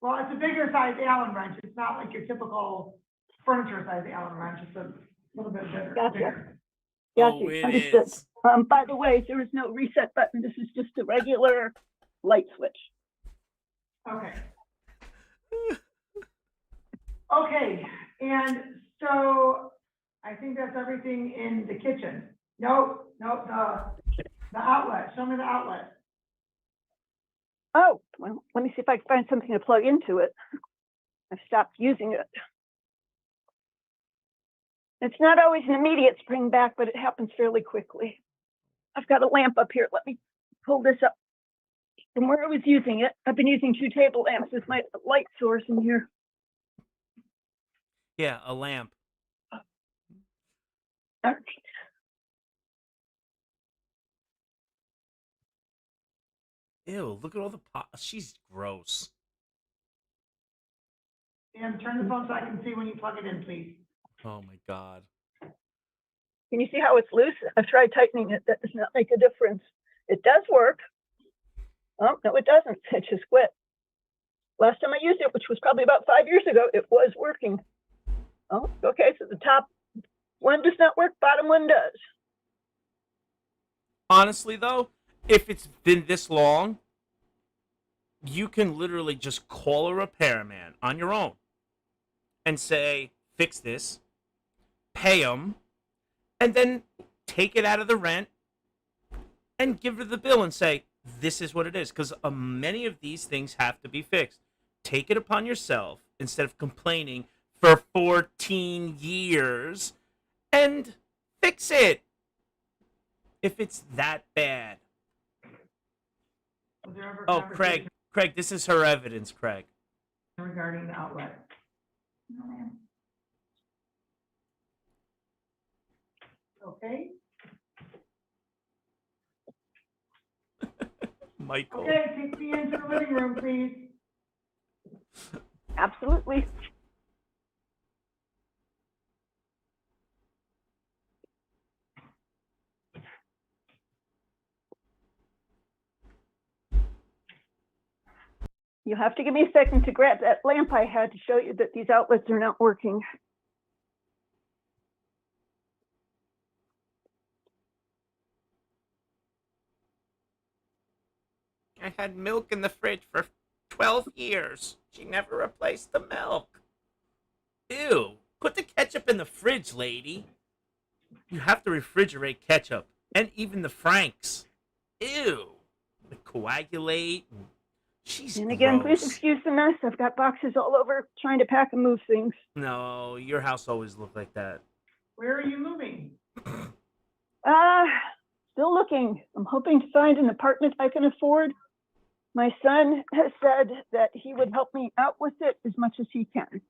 Well, it's a bigger size Allen wrench. It's not like your typical furniture size Allen wrench. It's a little bit bigger. Gotcha. bigger. Got Oh, you. it Understood. is. By the way, there is no reset button. This is just a regular light switch. Okay. Okay, and so I think that's everything in the kitchen. Nope, the outlet. Show me the outlet. Oh, well, let me see if I can find something to plug into it. I've stopped using it. It's not always an immediate spring back, but it happens fairly quickly. I've got a lamp up here. Let me pull this up from where I was using it. I've been using 2 table lamps as my light source in here. Yeah, a lamp. All right. Ew, look at all the pot. She's gross. And turn the phone so I can see when you plug it in, please. Oh my God. Can you see how it's loose? I've tried tightening it. That does not make a difference. It does work. Oh, no, it doesn't. It just quit. Last time I used it, which was probably about 5 years ago, it was working. Oh, okay. So the top one does not work, bottom one does. Honestly, though, if it's been this long, you can literally just call a repairman on your own and say, fix this, pay them, and then take it out of the rent and give her the bill and say, this is what it is. Because many of these things have to be fixed. Take it upon yourself instead of complaining for 14 years and fix it if it's that bad. Was there ever a Oh, conversation Craig, this is her evidence, Craig. regarding the outlet? No, ma'am. Okay, Michael. okay, take me into the living room, please. Absolutely. You'll have to give me a second to grab that lamp I had to show you that these outlets are not working. I had milk in the fridge for 12 years. She never replaced the milk. Ew. Put the ketchup in the fridge, lady. You have to refrigerate ketchup. And even the Franks. Ew. They coagulate. She's And again, please gross. excuse the mess. I've got boxes all over trying to pack and move things. No, your house always looked like that. Where are you moving? Still looking. I'm hoping to find an apartment I can afford. My son has said that he would help me out with it as much as he can.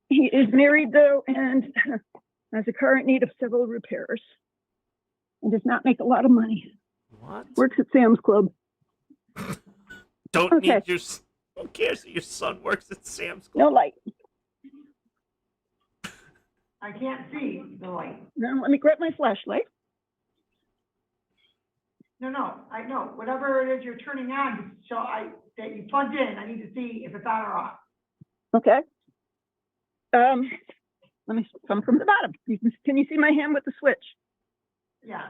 He is married though and has a car in need of several repairs and does not make a lot of money. What? Works at Sam's Club. Don't Okay. need your... Who cares that your son works at Sam's Club? No light. I can't see the light. Now let me grab my flashlight. No, I know, whatever it is you're turning on, that you plugged in, I need to see if it's on or off. Okay. Let me come from the bottom. Can you see my hand with the switch? Yeah,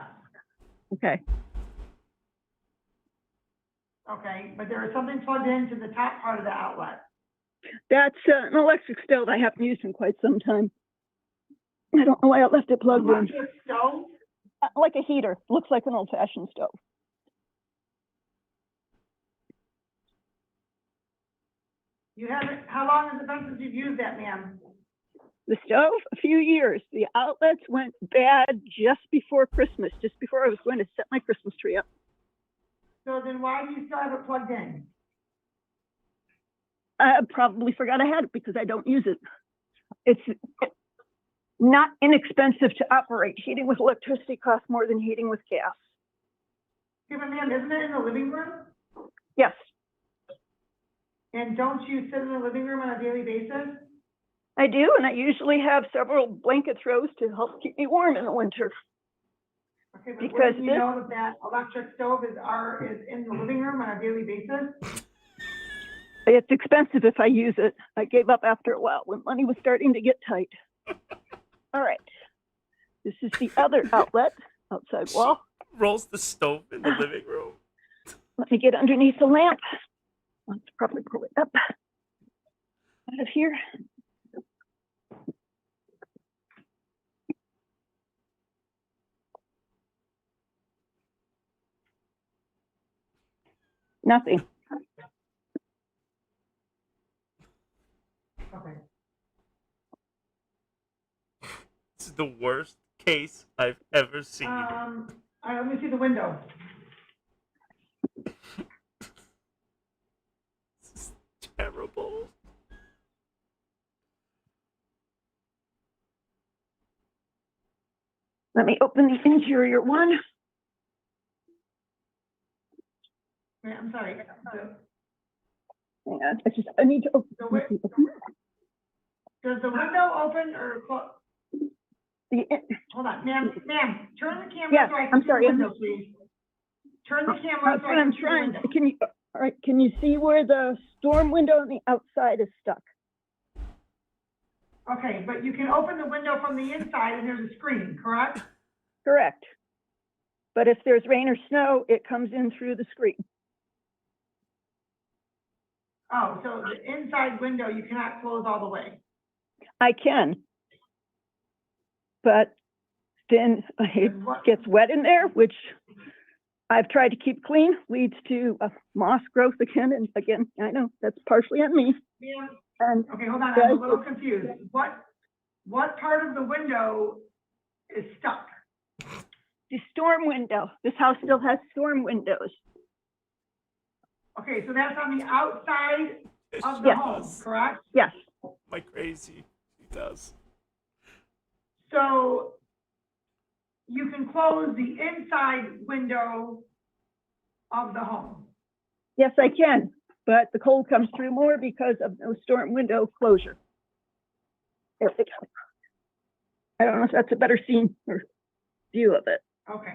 Okay. okay, but there is something plugged into the top part of the outlet. That's an electric stove I haven't used in quite some time. I don't know why I left it plugged in. Electric stove? Like a heater. Looks like an old-fashioned stove. You haven't, how long has it been since you've used that, ma'am? The stove, a few years. The outlets went bad just before Christmas, just before I was going to set my Christmas tree up. So then why do you still have it plugged in? I probably forgot I had it because I don't use it. It's not inexpensive to operate. Heating with electricity costs more than heating with gas. Yeah, but ma'am, isn't it in the living room? Yes, And don't you sit in the living room on a daily basis? I do, and I usually have several blanket throws to help keep me warm in the winter. Okay, but Because wouldn't you this- know that electric stove is in the living room on a daily basis? It's expensive if I use it. I gave up after a while when money was starting to get tight. All right. This is the other outlet, outside wall. Rolls the stove in the living room. Let me get underneath the lamp. Let's probably pull it up out of here. Nothing. Okay. This is the worst case I've ever seen. All right, let me see the window. This is terrible. Let me open the interior one. Wait, I'm sorry. And I need to open. Does the window open or close? The, Hold on, ma'am, turn the camera Yes, so I I'm can see the sorry. window, please. Turn the camera that's so what I I'm can see the trying. window. Can you? All right. Can you see where the storm window on the outside is stuck? Okay, but you can open the window from the inside and there's a screen, correct? Correct. But if there's rain or snow, it comes in through the screen. Oh, so the inside window you cannot close all the way. I can. But then it And what- gets wet in there, which I've tried to keep clean, leads to moss growth again. And again, I know that's partially on me. Ma'am, And okay, hold on, I'm a little confused. What part of the window is stuck? the storm window, this house still has storm windows. Okay, so that's on the outside of the Yes. home, correct? Yes. Am I crazy? He does. So you can close the inside window of the home. Yes, I can, but the cold comes through more because of no storm window closure. There we go. I don't know if that's a better scene or view of it. Okay.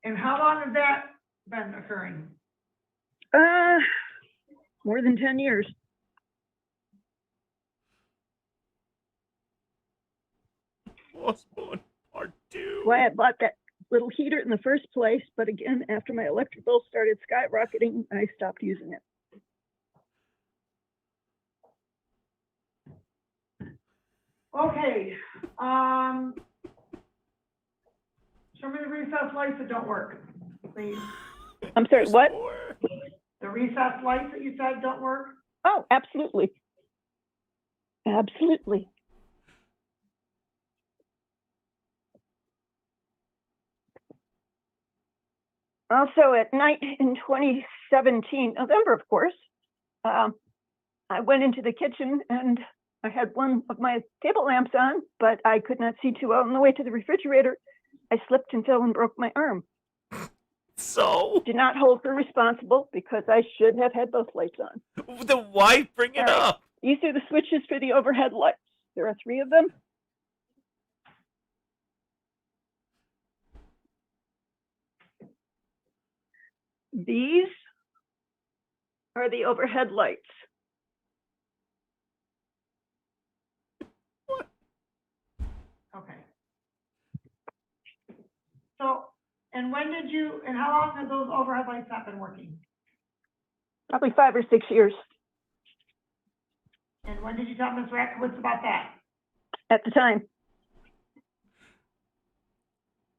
And how long has that been occurring? More than 10 years. Osborne, part 2. Why I bought that little heater in the first place, but again, after my electric bill started skyrocketing, I stopped using it. Okay, show me the recessed lights that don't work, please. I'm sorry, what? The recessed lights that you said don't work? Oh, absolutely. Absolutely. Also at night in 2017, November, of course, I went into the kitchen and I had one of my table lamps on, but I could not see too well on the way to the refrigerator. I slipped and fell and broke my arm. So? Did not hold her responsible because I should have had both lights on. Then why bring it All right. up? These are the switches for the overhead lights. There are 3 of them. These are the overhead lights. Okay. So, and how long have those overhead lights not been working? Probably 5 or 6 years. And when did you tell Ms. Rackowitz about that? At the time.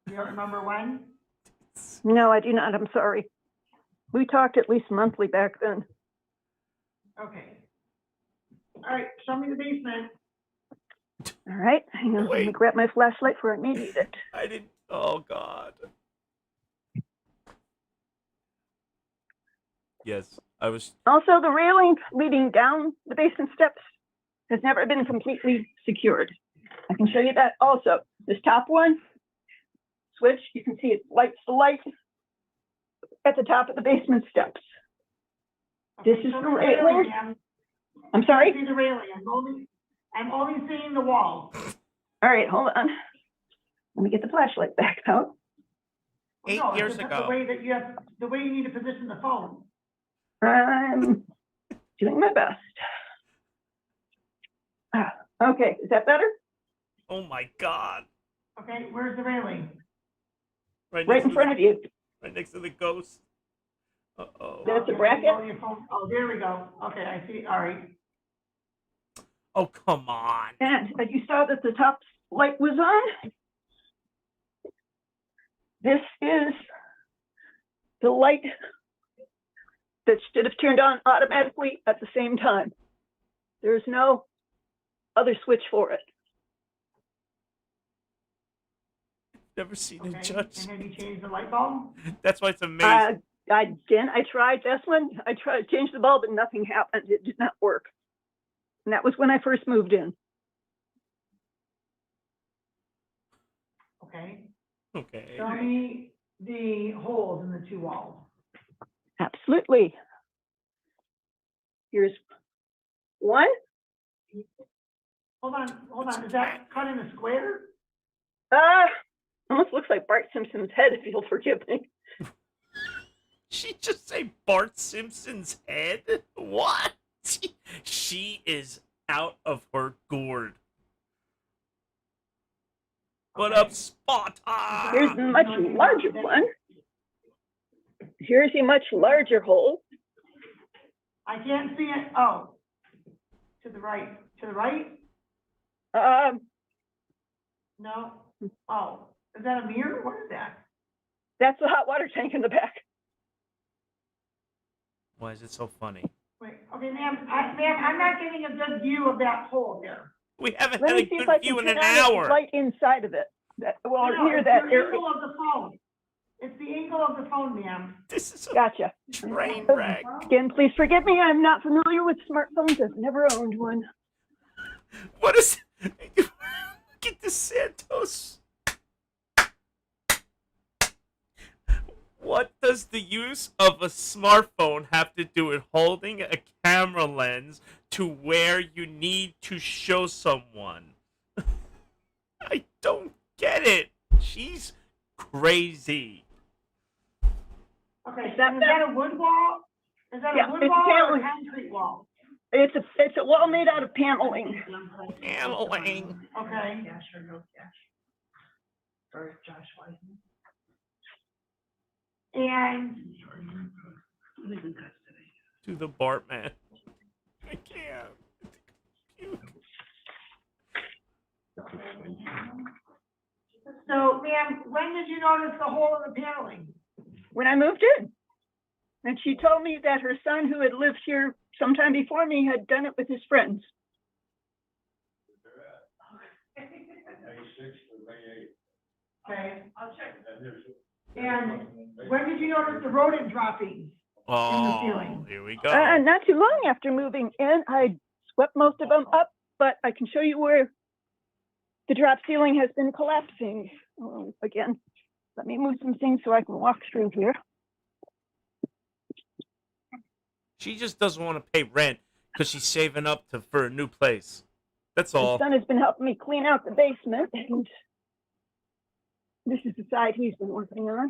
You don't remember when? No, I do not. I'm sorry. We talked at least monthly back then. Okay. All right, show me the basement. All right. Hang on. Let me Wait. grab my flashlight for I may need it. I didn't. Oh, God. Yes. I was. Also, the railing leading down the basement steps has never been completely secured. I can show you that also. This top one, switch, you can see it lights the light at the top of the basement steps. This is So the railing. ma'am, I'm I sorry? see the railing. I'm only seeing the wall. All right, hold on. Let me get the flashlight back out. Eight No, it's years just ago. The way that the way you need to position the phone. I'm doing my best. Okay, is that better? Oh my God! Okay, where's the railing? Right next in to front the, of you. Right next to the ghost. Uh-oh. That's a Okay, bracket? on your phone. Oh, there we go. Okay, I see. All right. Oh, come on. And you saw that the top light was on. This is the light that should have turned on automatically at the same time. There's no other switch for it. Never seen Okay. a judge. And have you changed the light bulb? That's why it's amazing. I didn't. I tried this one. I tried to change the bulb and nothing happened. It did not work. And that was when I first moved in. Okay. Okay. Show me the holes in the two walls. Absolutely. Here's one. Hold on. Is that cut in a square? Almost looks like Bart Simpson's head, if you'll forgive me. She just say Bart Simpson's head? What? She is out of her gourd. What up, Spot? Here's the much larger one. Here's a much larger hole. I can't see it. Oh, to the right. To the right? No. Oh, is that a mirror? What is that? That's the hot water tank in the back. Why is it so funny? Wait. Okay, ma'am. I'm not getting a good view of that hole there. We haven't Let had a me see if good I view can in turn an on the hour. light inside of it. Well, No, near it's that the area. angle of the phone. It's the angle of the phone, ma'am. This is a Gotcha. train wreck. Again, please forgive me. I'm not familiar with smartphones. I've never owned one. What is... Get the Santos. What does the use of a smartphone have to do with holding a camera lens to where you need to show someone? I don't get it. She's crazy. Okay, Is is that that a wood wall? Is that Yeah, a wood it's wall or a paneling. concrete wall? It's a wall made out of paneling. Paneling. Okay. And To the Bartman. I can't. so, ma'am, when did you notice the hole in the paneling? When I moved in. And she told me that her son, who had lived here sometime before me, had done it with his friends. Okay. And when did you notice the rodent dropping? Oh, ceiling. here we go. Not too long after moving in, I swept most of them up, but I can show you where the drop ceiling has been collapsing. Again, let me move some things so I can walk through here. She just doesn't want to pay rent because she's saving up for a new place. That's My all. son has been helping me clean out the basement, and this is the side he's been working on.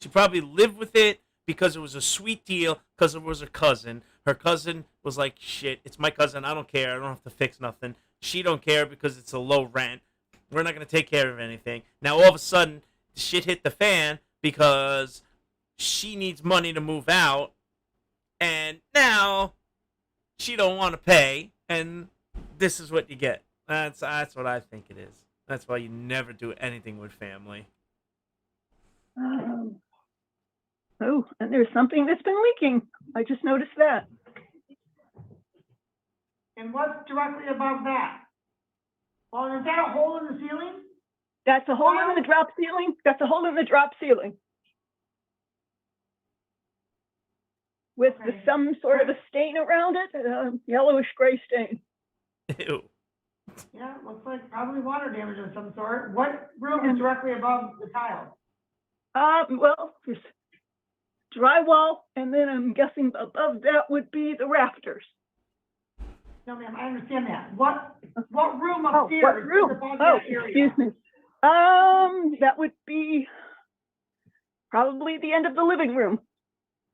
She probably lived with it because it was a sweet deal because it was her cousin. Her cousin was like, shit, it's my cousin. I don't care. I don't have to fix nothing. She don't care because it's a low rent. We're not going to take care of anything. Now, all of a sudden, shit hit the fan because she needs money to move out. And now she don't want to pay. And this is what you get. That's what I think it is. That's why you never do anything with family. Oh, and there's something that's been leaking. I just noticed that. And what's directly above that? Well, is that a hole in the ceiling? That's a hole in the drop ceiling. That's a hole in the drop ceiling. with Okay. some sort of a stain around it, yellowish gray stain. Ew. Yeah, it looks like probably water damage of some sort. What room is directly above the tile? Well, there's drywall, and then I'm guessing above that would be the rafters. No, ma'am, I understand that. What room Oh, upstairs what room? is above Oh, that area? excuse me. That would be probably the end of the living room.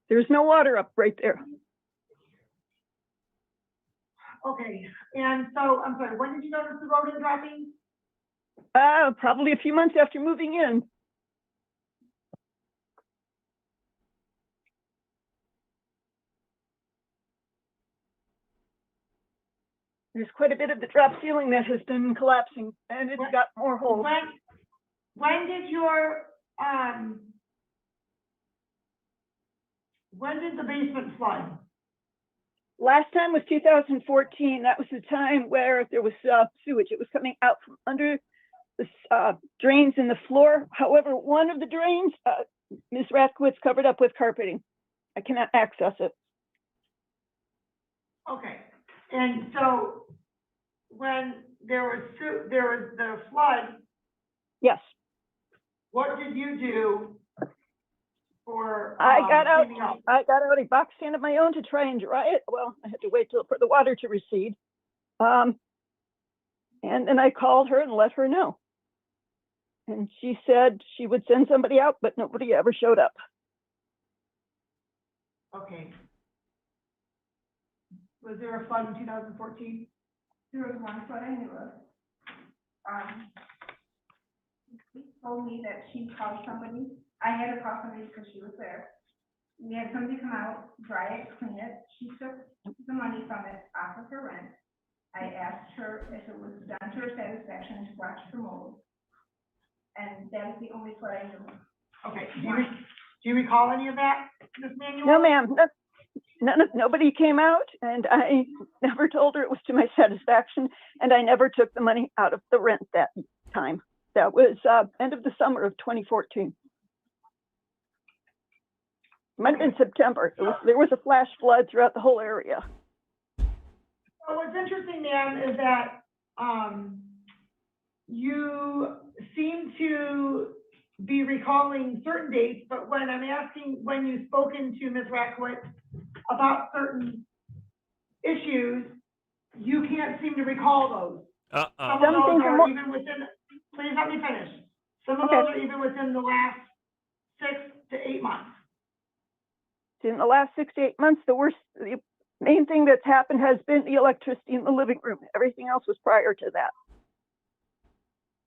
There's no water up right there. Okay, and so, I'm sorry, when did you notice the rodent dropping? Probably a few months after moving in. There's quite a bit of the drop ceiling that has been collapsing, and it's got more holes. When did the basement flood? Last time was 2014. That was the time where there was sewage. It was coming out from under the drains in the floor. However, one of the drains, Ms. Ratkowitz covered up with carpeting. I cannot access it. Okay, and so when there was the flood, Yes, what did you do for I got out. cleaning up? I got out a box fan of my own to try and dry it. Well, I had to wait for the water to recede. And then I called her and let her know. And she said she would send somebody out, but nobody ever showed up. Okay. Was there a flood in 2014? There was one flood I knew of. She told me that she called somebody. I had to call somebody because she was there. We had somebody come out, dry it, clean it. She took the money from it off of her rent. I asked her if it was done to her satisfaction to watch for mold. And that is the only flood I knew of. Okay, do you recall any of that, Ms. Manuel? No, ma'am. Nobody came out, and I never told her it was to my satisfaction, and I never took the money out of the rent that time. That was end of the summer of 2014. Might have been September. There was a flash flood throughout the whole area. Well, what's interesting, ma'am, is that you seem to be recalling certain dates, but when I'm asking when you've spoken to Ms. Ratkowitz about certain issues, you can't seem to recall those. Some of those are even within, please let me finish. Some of those are even within the last 6 to 8 months. In the last 6 to 8 months, the main thing that's happened has been the electricity in the living room. Everything else was prior to that.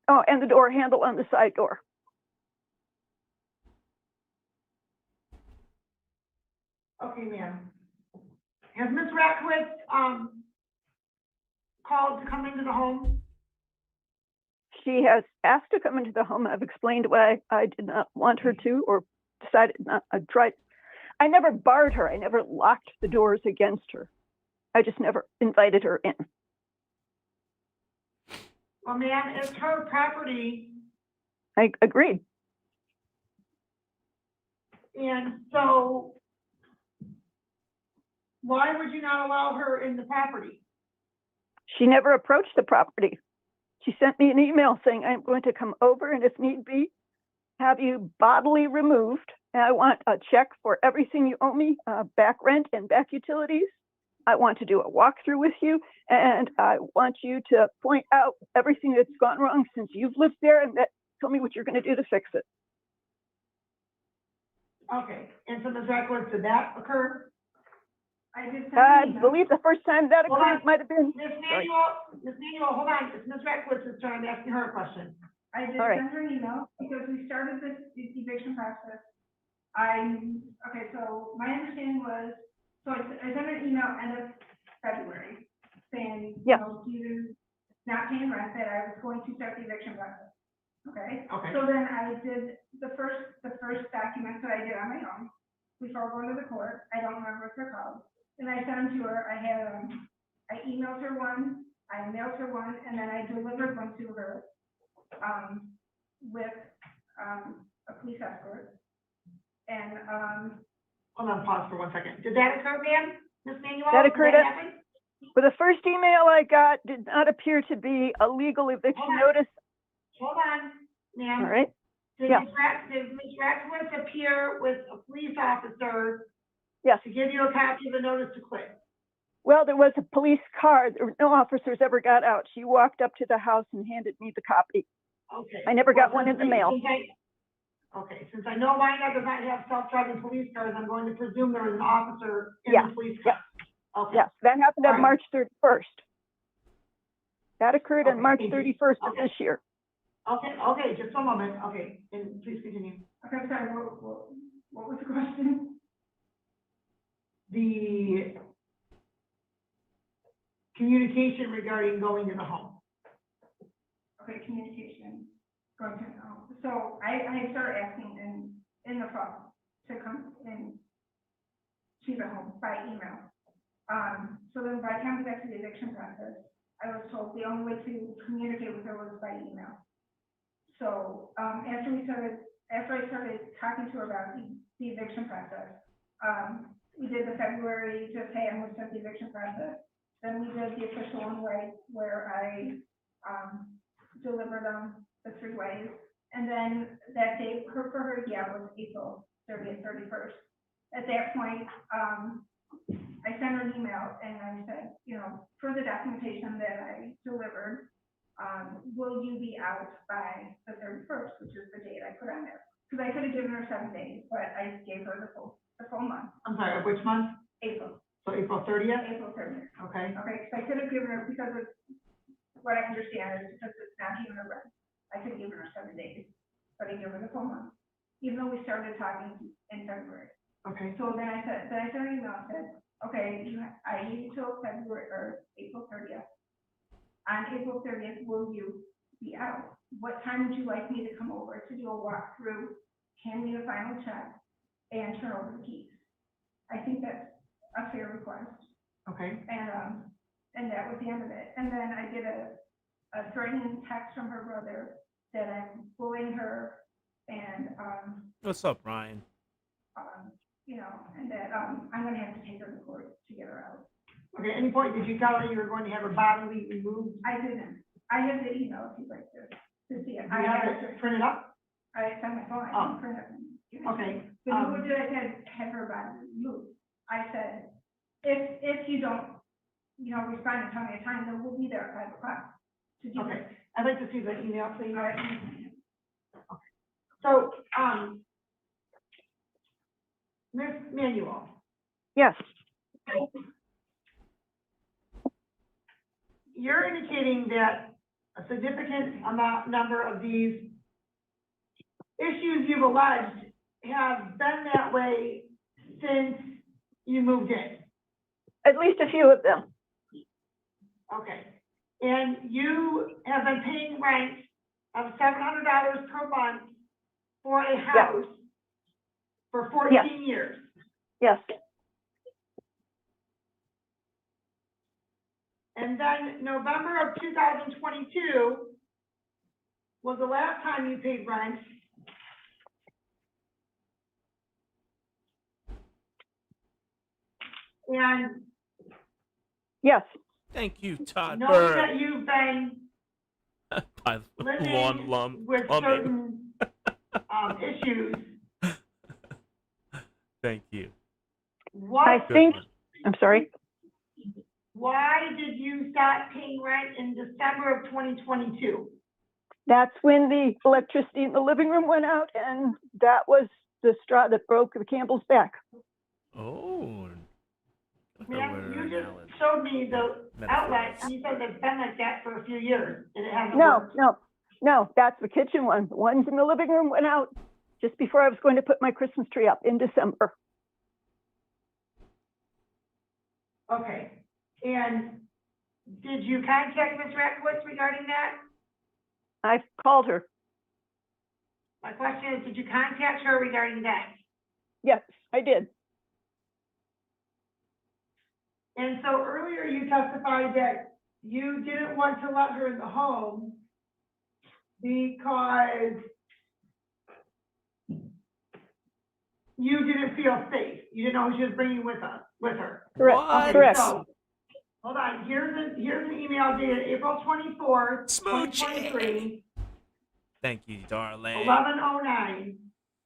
Oh, and the door handle on the side door. Okay, ma'am. Has Ms. Ratkowitz called to come into the home? She has asked to come into the home. I've explained why I did not want her to, or decided not. I never barred her. I never locked the doors against her. I just never invited her in. Well, ma'am, it's her property. I agreed. And so why would you not allow her in the property? She never approached the property. She sent me an email saying, I'm going to come over and if need be, have you bodily removed. And I want a check for everything you owe me, back rent and back utilities. I want to do a walkthrough with you, and I want you to point out everything that's gone wrong since you've lived there, and tell me what you're going to do to fix it. Okay, and so Ms. Ratkowitz, did that occur? I did. I believe the first time that occurred might have been. Ms. Manuel, hold on. It's Ms. Ratkowitz turn. I'm asking her a question. I did send her an email because we started this eviction process. So my understanding was, so I sent an email end of February saying, you know, due to not paying rent, that I was going to start the eviction process. Okay. So then I did the first documents that I did on my own before going to the court. I don't remember what they're called. And I sent them to her. I emailed her one, I mailed her one, and then I delivered one to her with a police escort. And hold on, pause for 1 second. Did that occur, ma'am? Ms. Manuel? That Did occurred that at- happen? But the first email I got did not appear to be a legal eviction Hold on. notice. Hold on, ma'am. All right. Did Yeah. Ms. Ratcliffe appear with a police officer Yes. to give you a copy of the notice to quit? Well, there was a police car. No officers ever got out. She walked up to the house and handed me the copy. Okay. I never got Well, one in the mail. Okay, since I know mine does not have self-driving police cars, I'm going to presume there was an officer in Yeah, the police car. Okay. Yes, that happened All on right. March 31st. That occurred on Okay, March thank you. 31st of Okay. this year. Okay, just a moment. Okay, and please continue. Okay, sorry, what was the question? The communication regarding going to the home. Okay, communication, going to, so I started asking in the fall to come in to the home by email. So then by the time we got to the eviction process, I was told the only way to communicate with her was by email. So, after I started talking to her about the eviction process, we did the February, just, hey, I'm gonna start the eviction process. Then we did the official one where I, delivered them the 3 ways. And then that date for her, was April 30th, 31st. At that point, I sent her an email and I said, for the documentation that I delivered, will you be out by the 31st, which is the date I put on there? Because I could have given her 7 days, but I gave her the full month, I'm sorry, of which month? April, So April 30th? April 30th. Okay. Okay, because I could have given her, because of what I understand is because it's not even a rent, I could have given her 7 days, but I gave her the full month, even though we started talking in February. Okay. So then I sent an email and said, okay, I need you till February or April 30th. On April 30th, will you be out? What time would you like me to come over to do a walkthrough, hand me the final check, and turn over the keys? I think that's a fair request. Okay. And that was the end of it. And then I get a threatening text from her brother that I'm bullying her and, What's up, Ryan? and that, I'm gonna have to take her to court to get her out. Okay, at any point, did you tell her you were going to have her bodily removed? I didn't. I have the email if you'd like to see it. Do you have it printed up? It's on my phone. I Oh. can print it. and give it to Okay. you. But who did I have her body removed? I said, if you don't, respond and tell me a time, then we'll be there at 5 o'clock to do Okay. it. I'd like to see the email, please. All right. So, Ms. Manuel, Yes, you're indicating that a significant number of these issues you've alleged have been that way since you moved in. at least a few of them. Okay. And you have been paying rent of $700 per month for a house for 14 years. Yes, And then November of 2022 was the last time you paid rent. And yes, Thank you, Todd knowing Bird. that you've been By the living lawn lump with plumbing. certain issues, Thank you. I what, think, one. I'm sorry. why did you stop paying rent in December of 2022? That's when the electricity in the living room went out, and that was the straw that broke the camel's back. Oh. Ma'am, you just showed me the outlet, and you said it's been like that for a few years, and it hasn't No, worked. no, that's the kitchen one. The ones in the living room went out just before I was going to put my Christmas tree up in December. Okay, and did you contact Ms. Rackowitz regarding that? I called her. My question is, did you contact her regarding that? Yes, I did. And so earlier you testified that you didn't want to let her in the home because you didn't feel safe. You didn't know who she was bringing with her. Correct, What? correct. So, hold on, here's an email dated April 24th, Smoochie. 2023, Thank you, darling. 11:09.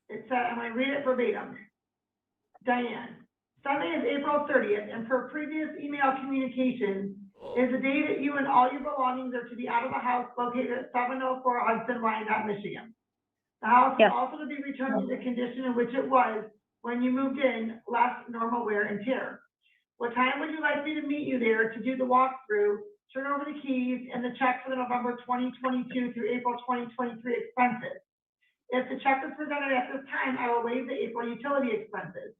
It said, I'm gonna read it verbatim. Diane, Sunday is April 30th, and per previous email communication, is the day that you and all your belongings are to be out of the house located at 704 Hudson, Wyandotte, Michigan. The house is Yes. also to be returned to the condition in which it was when you moved in, less normal wear and tear. What time would you like me to meet you there to do the walkthrough, turn over the keys, and the check for the November 2022 through April 2023 expenses? If the check is presented at this time, I will waive the April utility expenses.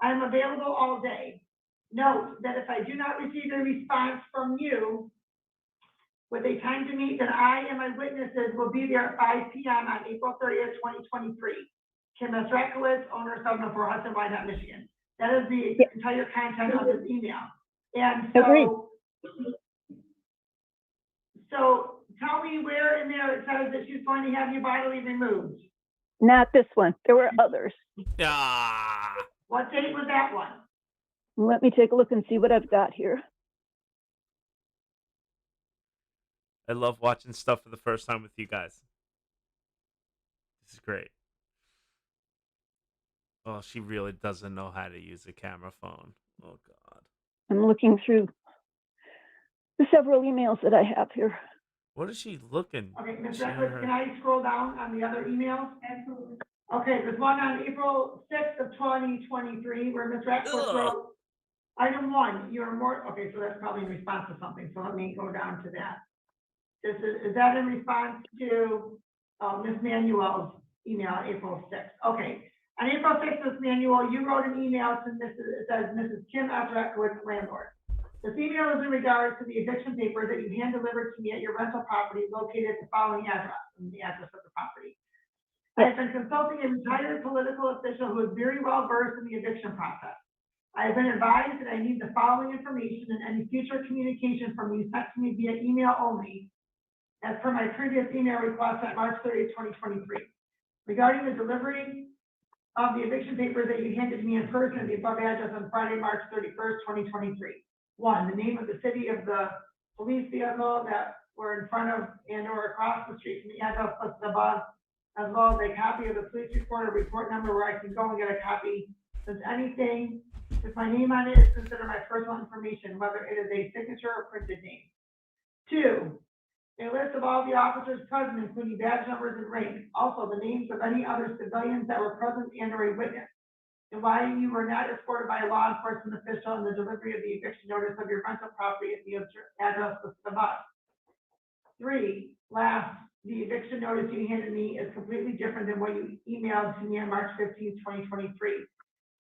I am available all day. Note that if I do not receive a response from you with a time to meet, then I and my witnesses will be there at 5 p.m. on April 30th, 2023. Kim S. Rakowitz, owner of 704 Hudson, Wyandotte, Michigan. That is the entire content of this email. And Agreed. so tell me where in there it says that she's going to have you bodily removed. Not this one. There were others. Ah. What date was that one? Let me take a look and see what I've got here. I love watching stuff for the first time with you guys. This is great. Oh, she really doesn't know how to use a camera phone. Oh, God. I'm looking through the several emails that I have here. What is she looking? Okay, Ms. She- Reckless, can I scroll down on the other emails? Absolutely. Okay, there's one on April 6th of 2023 where Ms. Reckless Ugh. wrote, item 1, you are more, okay, so that's probably in response to something, so let me go down to that. Is that in response to Ms. Manuel's email, April 6th? Okay, on April 6th, Ms. Manuel, you wrote an email to it says Mrs. Kim S. Rakowitz, landlord. This email is in regards to the eviction paper that you hand delivered to me at your rental property located at the following address, and the address of the property. I've been consulting a retired political official who is very well versed in the eviction process. I have been advised that I need the following information and any future communication from you sent to me via email only, as per my previous email request at March 30th, 2023. Regarding the delivery of the eviction papers that you handed me in person at the above address on Friday, March 31st, 2023. 1, the name of the city of the police vehicle that were in front of and or across the street from the address listed above, as well as a copy of the police report or report number where I can go and get a copy. Since anything with my name on it is considered my personal information, whether it is a signature or printed name. 2, a list of all the officers present, including badge numbers and rank. Also, the names of any other civilians that were present and or a witness, and why you were not escorted by a law enforcement official in the delivery of the eviction notice of your rental property at the address listed above. 3, last, the eviction notice you handed me is completely different than what you emailed to me on March 15th, 2023.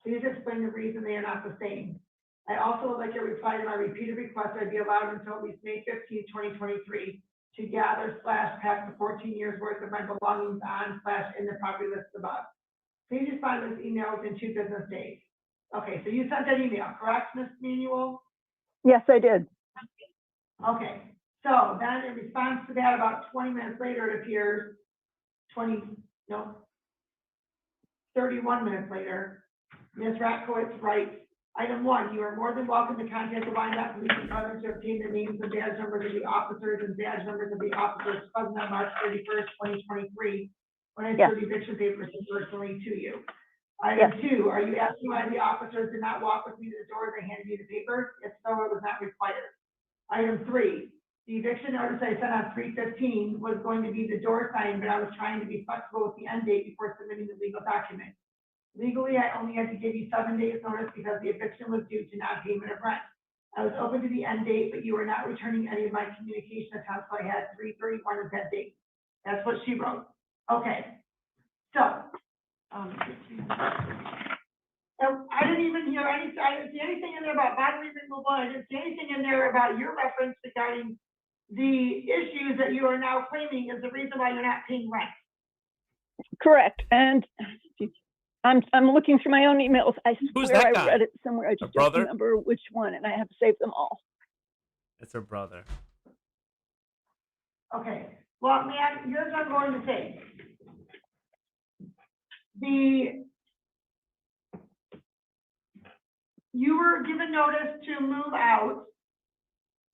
Please explain the reason they are not the same. I also would like a reply to my repeated request that I be allowed until at least May 15th, 2023 to gather / pack the 14 years worth of my belongings on / in the property listed above. Please respond to this email within 2 business days. Okay, so you sent that email, correct, Ms. Manuel? Yes, I did. Okay, so then in response to that, about 20 minutes later, it appears, 31 minutes later, Ms. Rakowitz writes, item 1, you are more than welcome to contact the Wyandotte Police Department to obtain the names and badge numbers of the officers and badge numbers of the officers present on March 31st, 2023, when I Yes. showed the eviction papers personally to you. Item 2, are you asking why the officers did not walk with me to the door as they handed me the papers? If so, it was not required. Item 3, the eviction notice I sent on 3/15 was going to be the door sign, but I was trying to be flexible with the end date before submitting the legal document. Legally, I only had to give you 7 days notice because the eviction was due to non-payment of rent. I was open to the end date, but you were not returning any of my communication attempts, so I had 3/31 as that date. That's what she wrote. Okay, so, so I didn't even hear I didn't see anything in there about bodily removal. I didn't see anything in there about your reference regarding the issues that you are now claiming is the reason why you're not paying rent. Correct. And I'm looking through my own emails. I Who's swear that I guy? read it somewhere. I just don't brother? remember which one, and I have saved them all. It's her brother. Okay, well, man, here's what I'm going to say. The you were given notice to move out.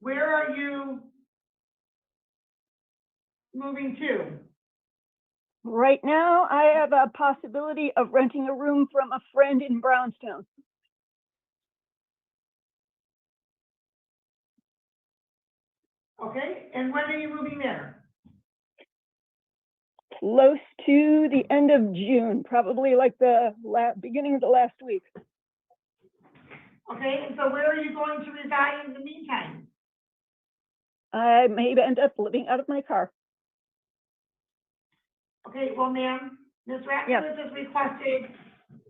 Where are you moving to? Right now, I have a possibility of renting a room from a friend in Brownstown. Okay, and when are you moving there? Close to the end of June, probably like the beginning of the last week. Okay, and so where are you going to reside in the meantime? I may end up living out of my car. Okay, well, ma'am, Ms. Yes. Ratcliffe has requested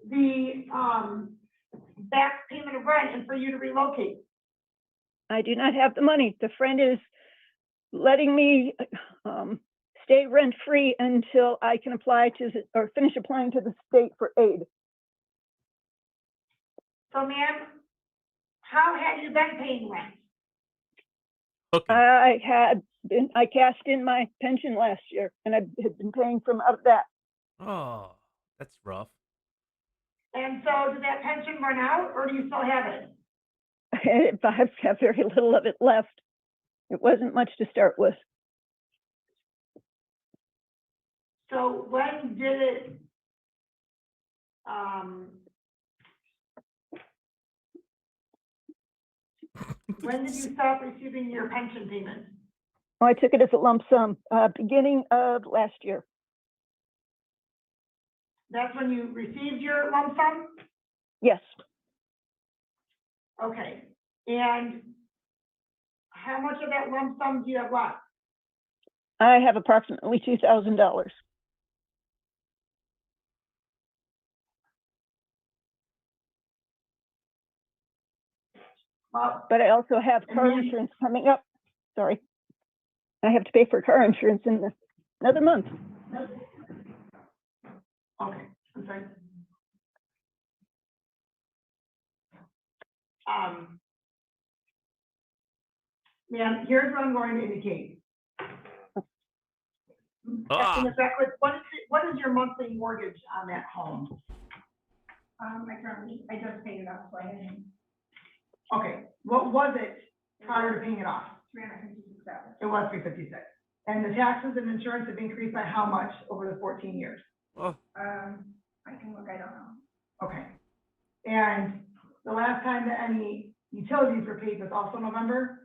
the back payment of rent and for you to relocate. I do not have the money. The friend is letting me stay rent-free until I can apply to, or finish applying to the state for aid. So, ma'am, how have you been paying rent? Hooking. I cashed in my pension last year, and I had been paying from out of that. Oh, that's rough. And so did that pension run out or do you still have it? I've got very little of it left. It wasn't much to start with. So when did it, when did you stop receiving your pension payment? Oh, I took it as a lump sum, beginning of last year. That's when you received your lump sum? Yes. Okay, and how much of that lump sum do you have left? I have approximately $2,000. Well, But I also have car insurance coming up. Sorry. I have to pay for car insurance in another month. okay, I'm sorry. Ma'am, here's what I'm going to indicate. Ah. Ms. Beckwith, what is your monthly mortgage on that home? I just paid it off, so I didn't, Okay, what was it prior to paying it off? $356. It was $356. And the taxes and insurance have increased by how much over the 14 years? Oh, I can look, I don't know. Okay. And the last time that any utilities were paid was also November?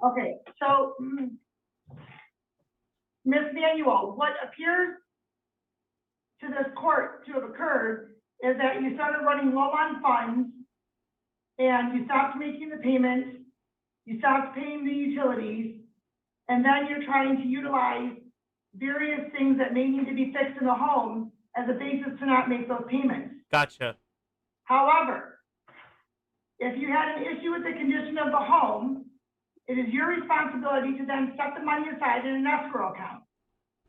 Okay, so, Ms. Manuel, what appears to this court to have occurred is that you started running low on funds and you stopped making the payments, you stopped paying the utilities, and then you're trying to utilize various things that may need to be fixed in the home as a basis to not make those payments. gotcha. However, if you had an issue with the condition of the home, it is your responsibility to then set the money aside in an escrow account.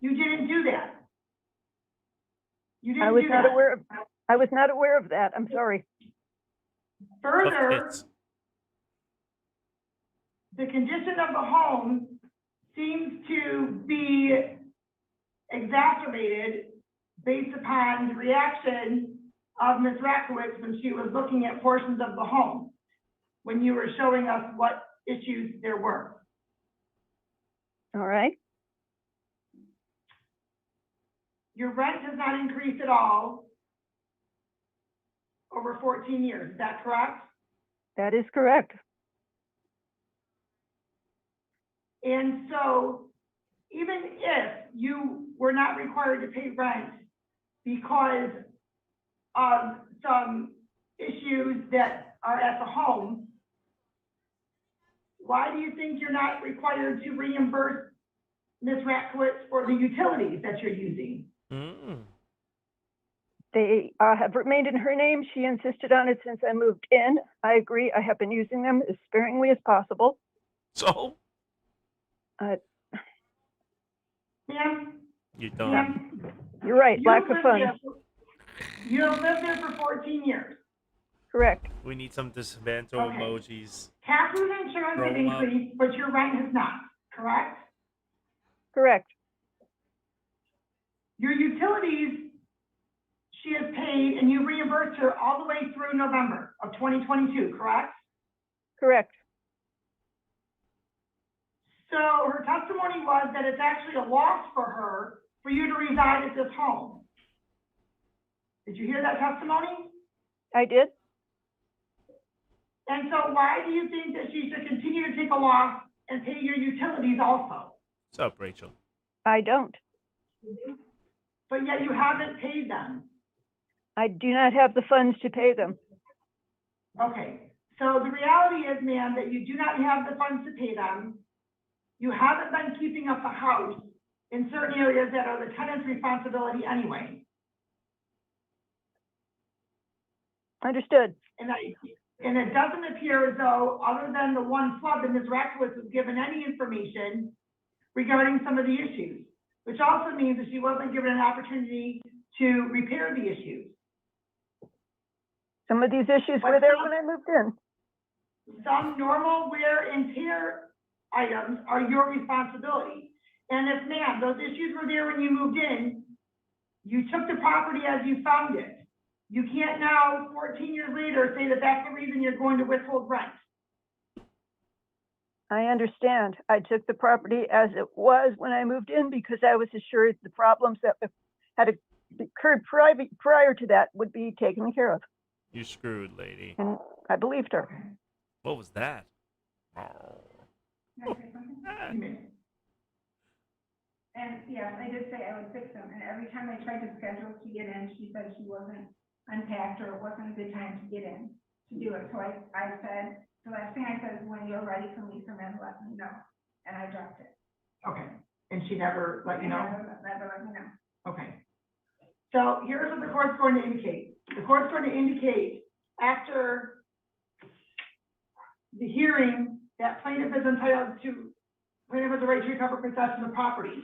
You didn't do that. You didn't I was do not that. aware of that. I'm sorry. Further, Hits. the condition of the home seems to be exacerbated based upon the reaction of Ms. Rakowitz when she was looking at portions of the home, when you were showing us what issues there were. All right. Your rent has not increased at all over 14 years, is that correct? That is correct. And so even if you were not required to pay rent because of some issues that are at the home, why do you think you're not required to reimburse Ms. Ratkowitz for the utilities that you're using? Mm. They have remained in her name. She insisted on it since I moved in. I agree. I have been using them as sparingly as possible. So Ma'am? you don't. Ma'am? You're right. Lack of funds. You have lived there for 14 years. Correct. We need some dismantle Okay. emojis. Taxes and insurance have Grow up. increased, but your rent has not, correct? Correct. Your utilities she has paid and you reimbursed her all the way through November of 2022, correct? Correct. So her testimony was that it's actually a loss for her for you to reside at this home. Did you hear that testimony? I did. And so why do you think that she should continue to take a loss and pay your utilities also? What's up, Rachel? I don't. But yet you haven't paid them. I do not have the funds to pay them. Okay, so the reality is, ma'am, that you do not have the funds to pay them. You haven't been keeping up the house in certain areas that are the tenant's responsibility anyway. Understood. And it doesn't appear as though, other than the one club that Ms. Rackowitz was given any information regarding some of the issues, which also means that she wasn't given an opportunity to repair the issues. Some of these issues were there when I moved in. Some normal wear and tear items are your responsibility. And if, ma'am, those issues were there when you moved in, you took the property as you found it. You can't now, 14 years later, say that that's the reason you're going to withhold rent. I understand. I took the property as it was when I moved in because I was assured the problems that had occurred prior to that would be taken care of. You screwed, lady. And I believed her. What was that? Can I say something? And yes, I did say I would fix them, and every time I tried to schedule to get in, she said she wasn't unpacked or it wasn't a good time to get in to do it. So I said, the last thing I said is, when you're ready for me to come in, let me know. And I dropped it. Okay, and she never let you know? Never let me know. Okay. So here's what the court's going to indicate. The court's going to indicate after the hearing that plaintiff is entitled to, plaintiff has the right to recover possession of property.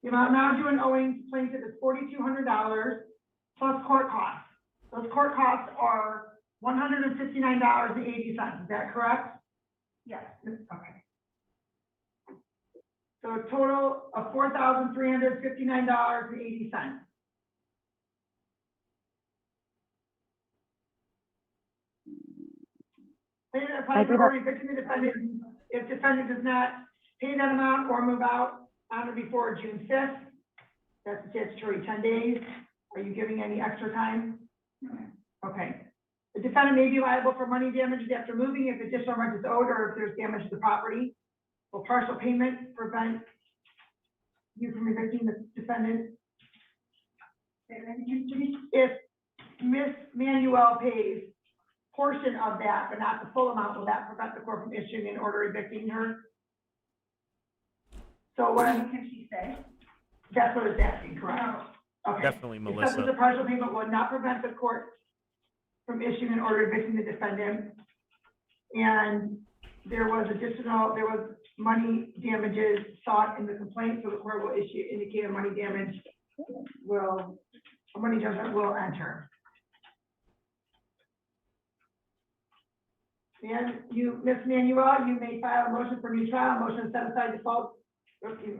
The amount now due and owing to plaintiff is $4,200 plus court costs. Those court costs are $159.80. Is that correct? Yes. Okay. So a total of $4,359.80. Plaintiff applies for order evicting the defendant if defendant does not pay that amount or move out on or before June 5th. That's statutory 10 days. Are you giving any extra time? Okay. The defendant may be liable for money damages after moving if additional rent is owed or if there's damage to the property. Will partial payment prevent you from evicting the defendant? If Ms. Manuel pays portion of that, but not the full amount, will that prevent the court from issuing an order evicting her? So what Can she say? that's what it's asking, correct? No. Okay. Definitely, Except Melissa. that the partial payment would not prevent the court from issuing an order evicting the defendant. And there was money damages sought in the complaint, so the court will indicate a money judgment will enter. And you, Ms. Manuel, you may file a motion for new trial, motion to set aside default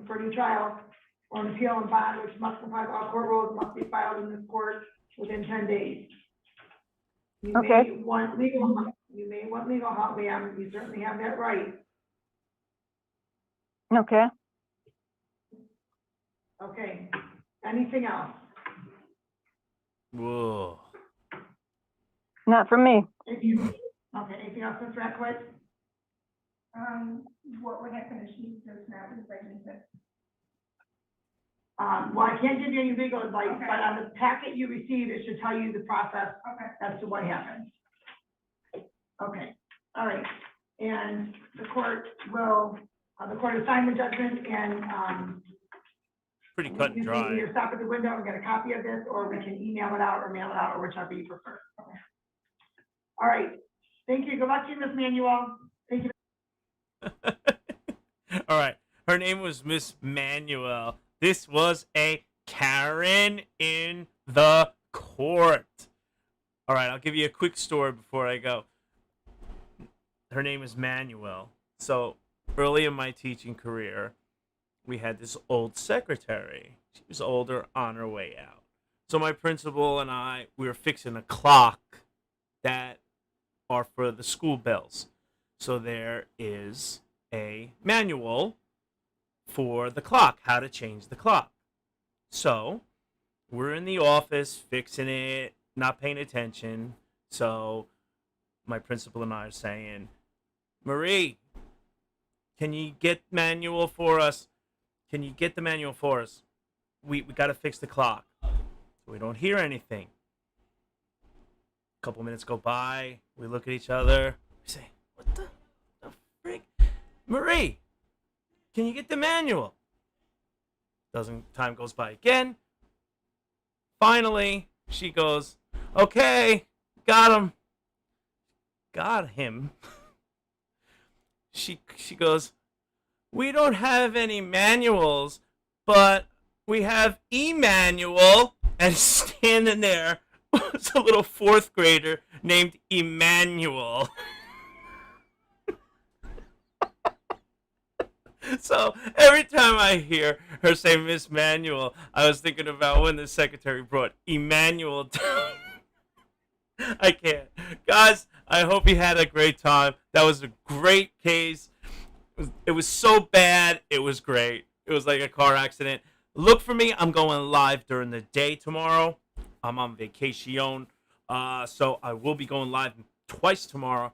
for new trial or an appeal and bond, which must comply with all court rules, must be filed in this court within 10 days. You Okay. may want legal help, ma'am. You certainly have that right. Okay. Okay. Anything else? Whoa. Not from me. Okay, anything else, Ms. Rackowitz? What would happen if she does not represent it? Well, I can't give you any legal advice, Okay. but on the packet you received, it should tell you the process Okay. as to what happened. Okay, all right. And the court will, assign the judgment and, Pretty cut and you can dry. either stop at the window and get a copy of this, or we can email it out or mail it out, or whichever you prefer. Okay. All right, thank you. Good luck to you, Ms. Manuel. Thank you. All right. Her name was Miss Manuel. This was a Karen in the court. All right, I'll give you a quick story before I go. Her name is Manuel. So early in my teaching career, we had this old secretary. She was older, on her way out. So my principal and I, we were fixing a clock that are for the school bells. So there is a manual for the clock, how to change the clock. So we're in the office fixing it, not paying attention. So my principal and I are saying, Marie, can you get manual for us? Can you get the manual for us? We got to fix the clock. So we don't hear anything. A couple minutes go by. We look at each other. We say, what the frick? Marie, can you get the manual? Time goes by again. Finally, she goes, okay, got him. Got him. She goes, we don't have any manuals, but we have Emmanuel. And standing there was a little fourth grader named Emmanuel. So every time I hear her say Miss Manuel, I was thinking about when the secretary brought Emmanuel down. I can't. Guys, I hope you had a great time. That was a great case. It was so bad, it was great. It was like a car accident. Look for me. I'm going live during the day tomorrow. I'm on vacation. So I will be going live twice tomorrow.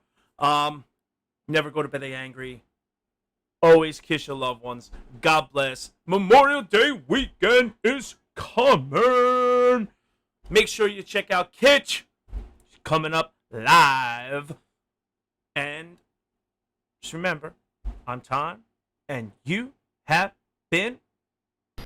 Never go to bed angry. Always kiss your loved ones. God bless. Memorial Day weekend is coming. Make sure you check out Kitch. She's coming up live. And just remember, I'm time, and you have been